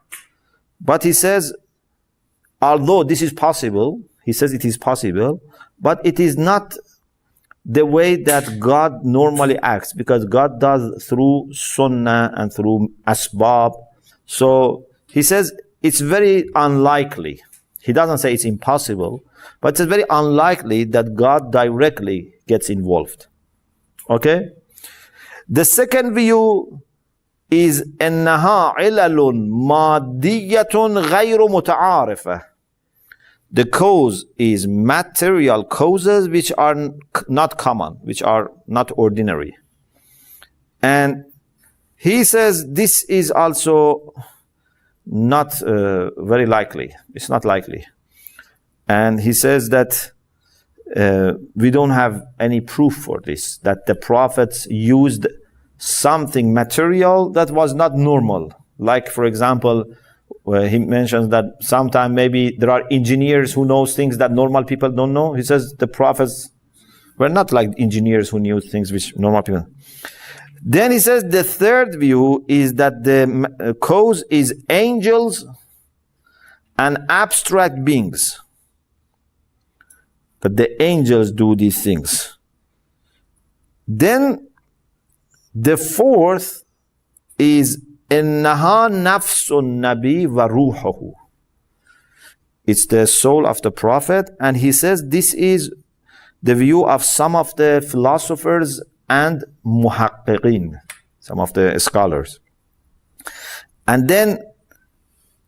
but he says, although this is possible, he says it is possible, but it is not the way that God normally acts, because God does through sunnah and through asbab. So he says it's very unlikely. He doesn't say it's impossible, but it's very unlikely that God directly gets involved. Okay? The second view is أنها علل مادية غير متعارفة. The cause is material causes which are not common, which are not ordinary. And he says this is also not very likely. It's not likely. And he says that we don't have any proof for this, that the prophets used something material that was not normal. Like, for example, where he mentions that sometimes maybe there are engineers who know things that normal people don't know. He says the prophets were not like engineers who knew things which normal people. Then he says the third view is that the cause is angels and abstract beings. That the angels do these things. Then the fourth is إنها نفس النبي وروحه. It's the soul of the Prophet, and he says this is the view of some of the philosophers and muhaqqiqin, some of the scholars. And then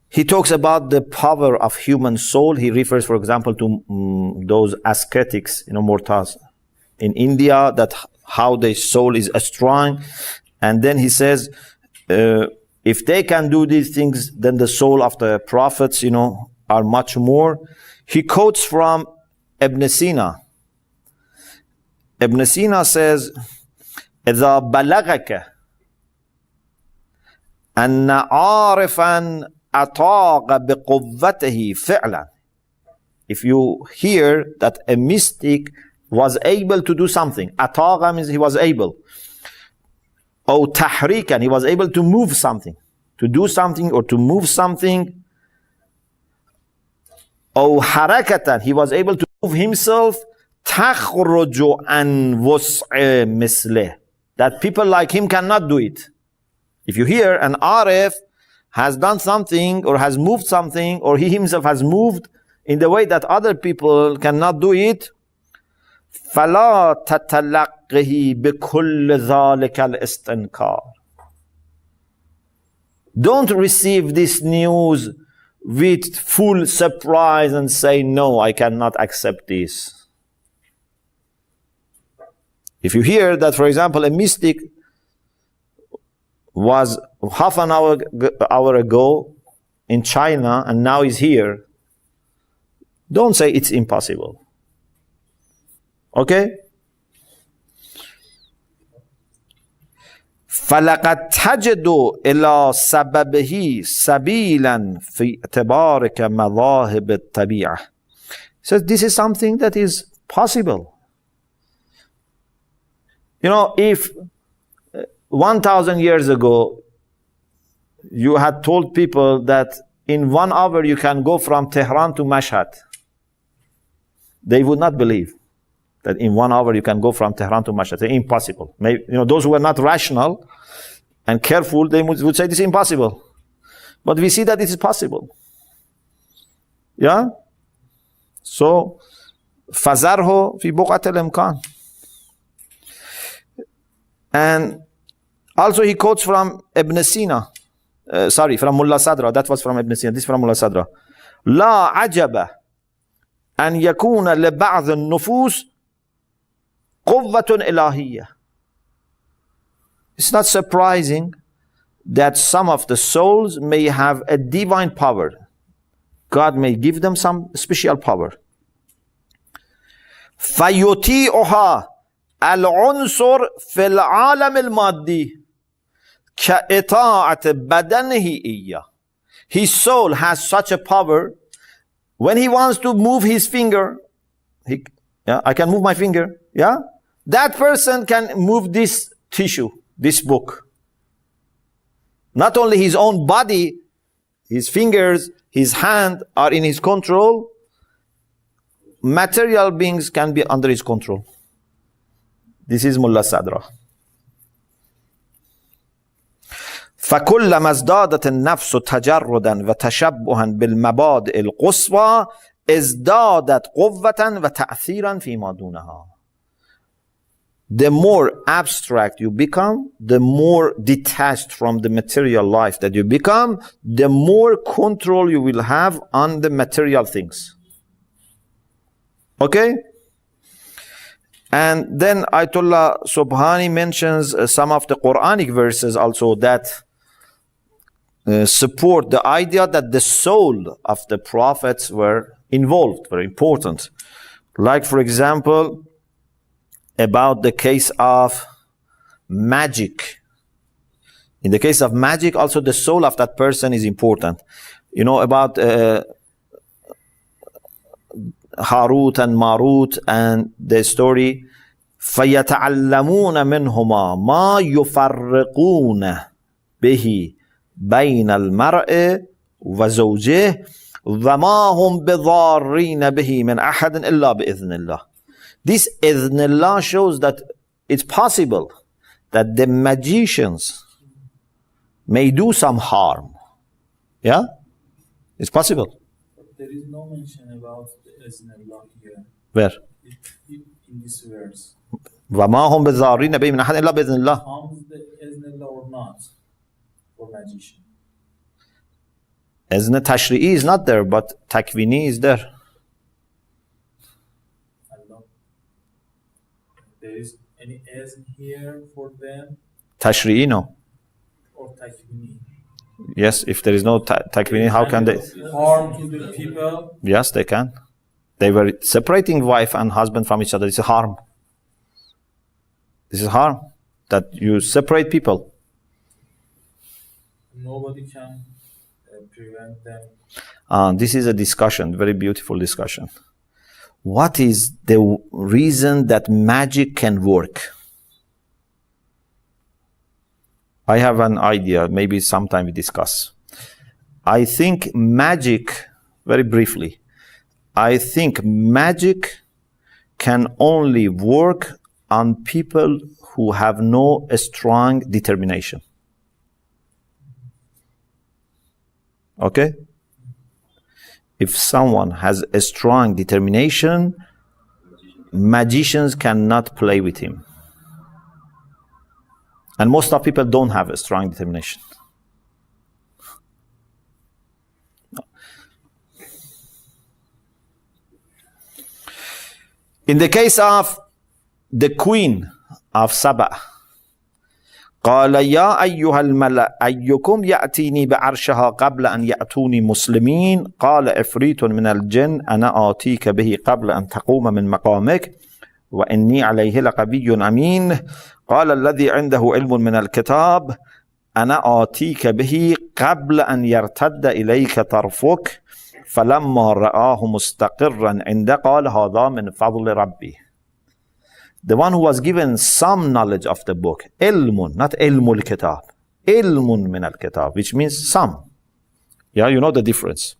he talks about the power of human soul. He refers, for example, to those ascetics, mortals in India, that how their soul is strong. And then he says, if they can do these things, then the soul of the prophets, are much more. He quotes from Ibn Sina. Ibn Sina says, إذا بلغك أن عارفا أطاق بقوته فعلا. If you hear that a mystic was able to do something, أطاق means he was able. أو تحريكا, he was able to move something, to do something or to move something. أو حركة, he was able to move himself. تخرج عن وسع مثله, that people like him cannot do it. If you hear an Arif has done something or has moved something, or he himself has moved in the way that other people cannot do it, فلا تتلقه بكل ذلك الاستنكار. Don't receive this news with full surprise and say, no, I cannot accept this. If you hear that, for example, a mystic was half an hour ago in China and now is here, don't say it's impossible. Okay? فَلَقَدْ تَجِدُ إِلَى سَبَبِهِ سَبِيلًا فِي اعْتِبَارِكَ مَذَاهِبِ الطَّبِيعَةِ. So this is something that is possible. If 1,000 years ago you had told people that in 1 hour you can go from Tehran to Mashhad, they would not believe that in 1 hour you can go from Tehran to Mashhad. It's impossible. Maybe, those who were not rational and careful, they would say this is impossible. But we see that it is possible. Yeah? So, فَذَرْهُ فِي بُقْعَةِ الْإِمْكَانِ. And also he quotes from Ibn Sina, from Mullah Sadra. That was from Ibn Sina. This is from Mullah Sadra. لا عجب أن يكون لبعض النفوس قوة إلهية. It's not surprising that some of the souls may have a divine power. God may give them some special power. فَيُطِيعُهَا العنصر في العالم المادي كإطاعة بدنه إياه. His soul has such a power. When he wants to move his finger, I can move my finger. Yeah, that person can move this tissue, this book. Not only his own body, his fingers, his hand are in his control. Material beings can be under his control. This is Mullah Sadra. فكلما ازدادت النفس تجردا وتشبها بالمبادئ القصوى ازدادت قوة وتأثيرا فيما دونها. The more abstract you become, the more detached from the material life that you become, the more control you will have on the material things. Okay? And then Ayatollah Subhani mentions some of the Quranic verses also that support the idea that the soul of the prophets were involved, very important. Like, for example, about the case of magic. In the case of magic, also the soul of that person is important. About Harut and Marut and the story. فَيَتَعَلَّمُونَ مِنْهُمَا مَا يُفَرِّقُونَ بِهِ بَيْنَ الْمَرْءِ وَزَوْجِهِ وَمَا هُمْ بِضَارِّينَ بِهِ مِنْ أَحَدٍ إِلَّا بِإِذْنِ اللَّهِ. This إِذْنِ اللَّهِ shows that it's possible that the magicians may do some harm. Yeah? It's possible. But there is no mention about the Iznillah here Where? in this verse. وَمَا هُمْ بِالضَّارِّينَ بِهِ مِنْ أَحَدٍ إِلَّا بِإِذْنِ اللَّهِ. Comes the Iznillah or not for magician? Izn Tashri'i is not there, but Takwini is there. I don't know. There is any Izn here for them Tashri'i, no. or Takwini? Yes, if there is no Takwini, how can they? Harm to the people? Yes, they can. They were separating wife and husband from each other. It's a harm. This is harm, that you separate people. Nobody can prevent them. This is a discussion, very beautiful discussion. What is the reason that magic can work? I have an idea, maybe sometime we discuss. I think magic, very briefly, I think magic can only work on people who have no strong determination. Okay? If someone has a strong determination, magicians cannot play with him. And most of people don't have a strong determination. In the case of the queen of Saba, قال يا أيها الملأ أيكم يأتيني بعرشها قبل أن يأتوني مسلمين قال عفريت من الجن أنا آتيك به قبل أن تقوم من مقامك وإني عليه لقوي أمين قال الذي عنده علم من الكتاب أنا آتيك به قبل أن يرتد إليك طرفك فلما رآه مستقرا عند قال هذا من فضل ربي. The one who was given some knowledge of the book, ilmun, not ilmul kitab, ilmun min al kitab, which means some. Yeah, you know the difference.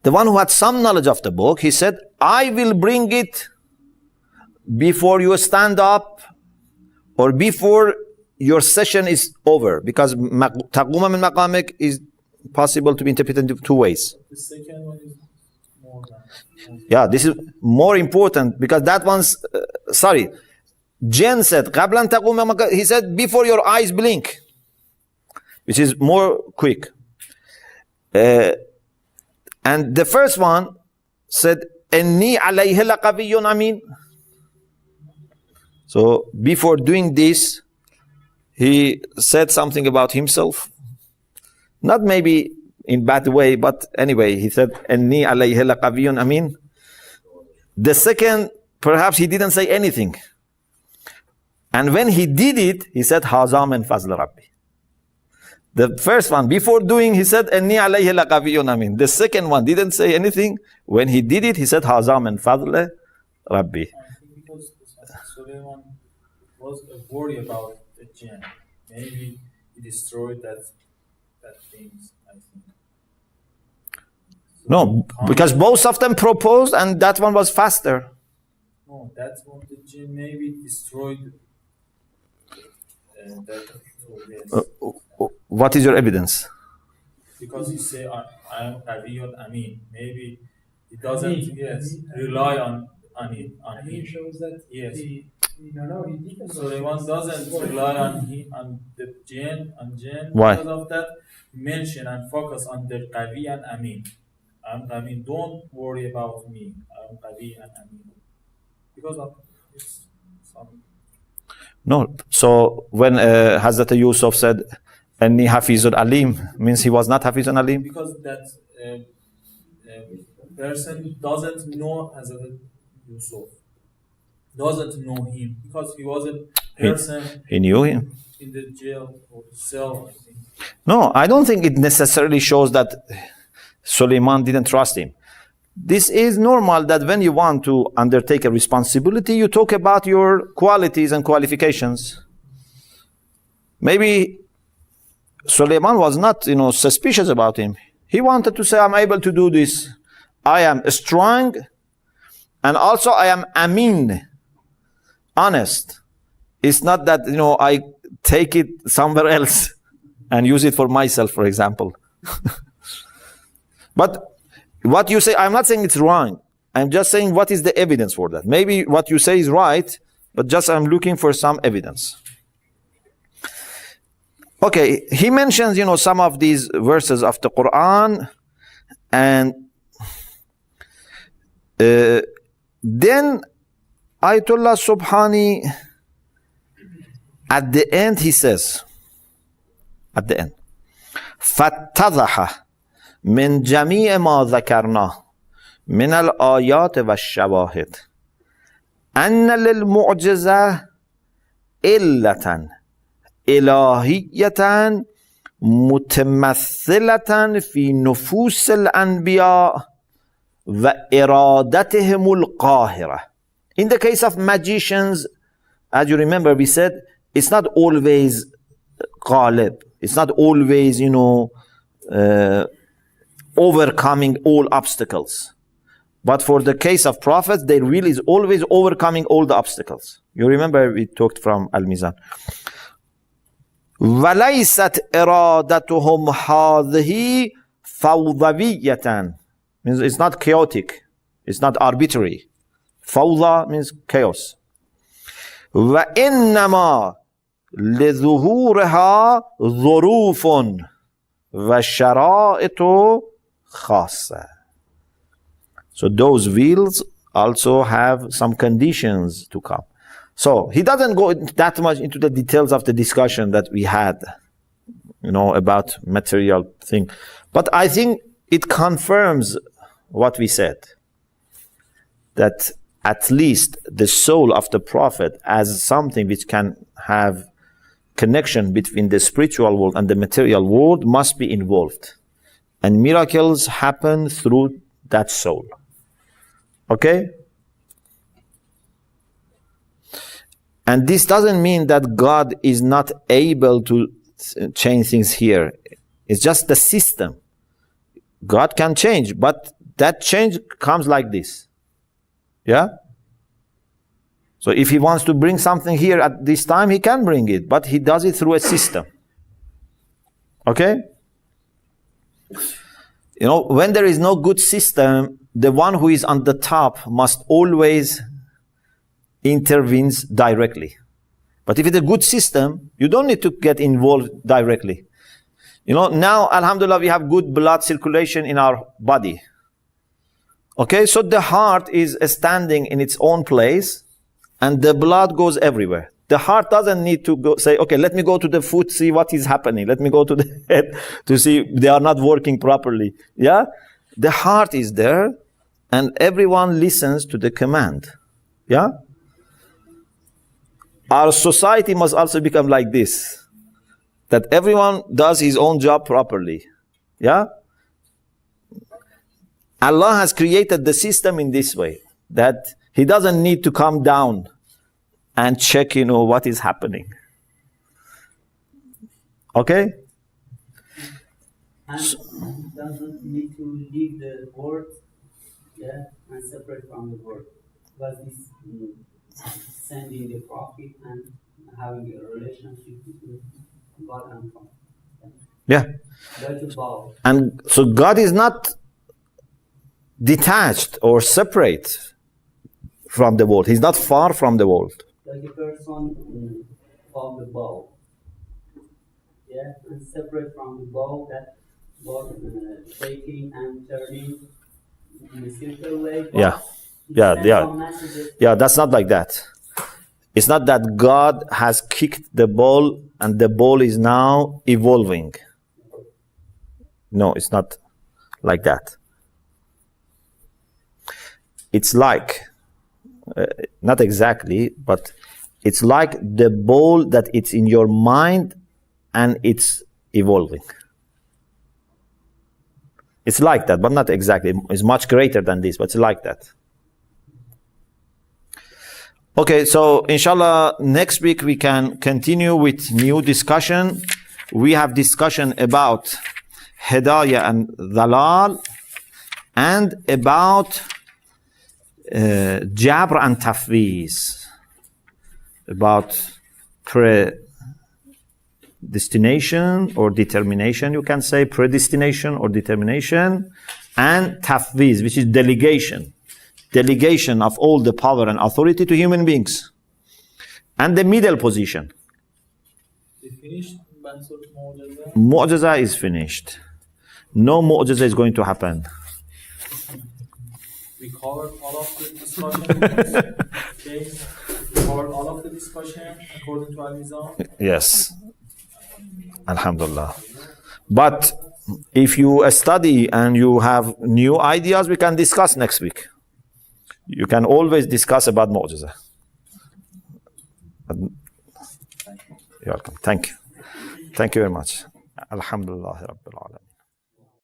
The one who had some knowledge of the book, he said, I will bring it before you stand up or before your session is over, because taquma min maqamik is possible to be interpreted in two ways. The second one is more than. Yeah, this is more important because that one's, Jen said, قَبْلَ أَن تَقُومَ he said, before your eyes blink, which is more quick. And the first one said, إِنِّي عَلَيْهِ لَقَوِيٌّ أَمِينٌ. So before doing this, he said something about himself. Not maybe in bad way, but anyway, he said, "Inni alayhi laqawiyyun amin." The second, perhaps he didn't say anything. And when he did it, he said, "Haza min fazl Rabbi." The first one, before doing, he said, "Inni alayhi laqawiyyun amin." The second one didn't say anything. When he did it, he said, "Haza min fazl Rabbi." I think because Suleiman was worried about the jinn. Maybe he destroyed that things, I think. No, because both of them proposed and that one was faster. No, that's what the jinn maybe destroyed. That. So yes. What is your evidence? Because you say I am Qawiyun Amin. Maybe he doesn't rely on it. And he shows that Yes. he didn't. Suleiman doesn't rely on the jinn. Why? Because of that, mention and focus on the Qawi and Amin. I mean, don't worry about me. I'm Qawi and Amin. Because of it's some. No. So when Hazrat Yusuf said, "Anni Hafizun Alim," means he was not Hafizun Alim. Because that person doesn't know Hazrat Yusuf. Doesn't know him. Because he was a person He knew him. in the jail or cell, I think. No, I don't think it necessarily shows that Suleiman didn't trust him. This is normal that when you want to undertake a responsibility, you talk about your qualities and qualifications. Maybe Suleiman was not, suspicious about him. He wanted to say, I'm able to do this. I am strong and also I am Amin. honest. It's not that, I take it somewhere else and use it for myself, for example. But what you say, I'm not saying it's wrong. I'm just saying what is the evidence for that. Maybe what you say is right, but just I'm looking for some evidence. Okay, he mentions, some of these verses of the Quran, and then Ayatollah Subhani, at the end he says, فَاتَّضَحَ مِنْ جَمِيعِ مَا ذَكَرْنَاهُ من الآيات والشواهد أن للمعجزة إلة إلهية متمثلة في نفوس الأنبياء وإرادتهم القاهرة. In the case of magicians, as you remember, we said it's not always ghalib. It's not always, overcoming all obstacles. But for the case of prophets, they really is always overcoming all the obstacles. You remember we talked from Al-Mizan. وَلَيْسَتْ إِرَادَتُهُمْ هَذِهِ فَوْضَوِيَّةً. Means it's not chaotic. It's not arbitrary. Fawda means chaos. وَإِنَّمَا لِظُهُورِهَا ظُرُوفٌ وَشَرَائِطُ خَاصَّةٌ. So those wheels also have some conditions to come. So he doesn't go that much into the details of the discussion that we had, about material thing. But I think it confirms what we said, that at least the soul of the prophet as something which can have connection between the spiritual world and the material world must be involved. And miracles happen through that soul. Okay? And this doesn't mean that God is not able to change things here. It's just the system. God can change, but that change comes like this. Yeah? So if he wants to bring something here at this time, he can bring it, but he does it through a system. Okay? When there is no good system, the one who is on the top must always intervenes directly. But if it's a good system, you don't need to get involved directly. Now, alhamdulillah, we have good blood circulation in our body. Okay, so the heart is standing in its own place and the blood goes everywhere. The heart doesn't need to go say, okay, let me go to the foot, see what is happening. Let me go to the head to see they are not working properly. Yeah? The heart is there and everyone listens to the command. Yeah? Our society must also become like this, that everyone does his own job properly. Yeah? Allah has created the system in this way, that he doesn't need to come down and check, what is happening. Okay? And doesn't need to leave the word, and separate from the word. Because this sending the prophet and having a relationship with God and prophet. Yeah. Like a bow. And so God is not detached or separate from the world. He's not far from the world. Like a person from the bow. Yeah, and separate from the bow, that bow shaking and turning in a simple way. Yeah. Yeah, that's not like that. It's not that God has kicked the ball and the ball is now evolving. No, it's not like that. It's like, not exactly, but it's like the ball that it's in your mind and it's evolving. It's like that, but not exactly. It's much greater than this, but it's like that. Okay, so inshallah, next week we can continue with new discussion. We have discussion about Hidayah and Dhalal and about Jabr and Tafweez. about predestination or determination, you can say predestination or determination, and tafwiz, which is delegation of all the power and authority to human beings. And the middle position, They finished Bahs al-Mu'jiza. mu'jiza is finished. No mu'jiza is going to happen. We covered all of the discussion. Okay. We covered all of the discussion according to Al-Nizam. Yes. Alhamdulillah. But if you study and you have new ideas, we can discuss next week. You can always discuss about mu'jiza. You're welcome. Thank you. Thank you very much. Alhamdulillah Rabbil Alamin.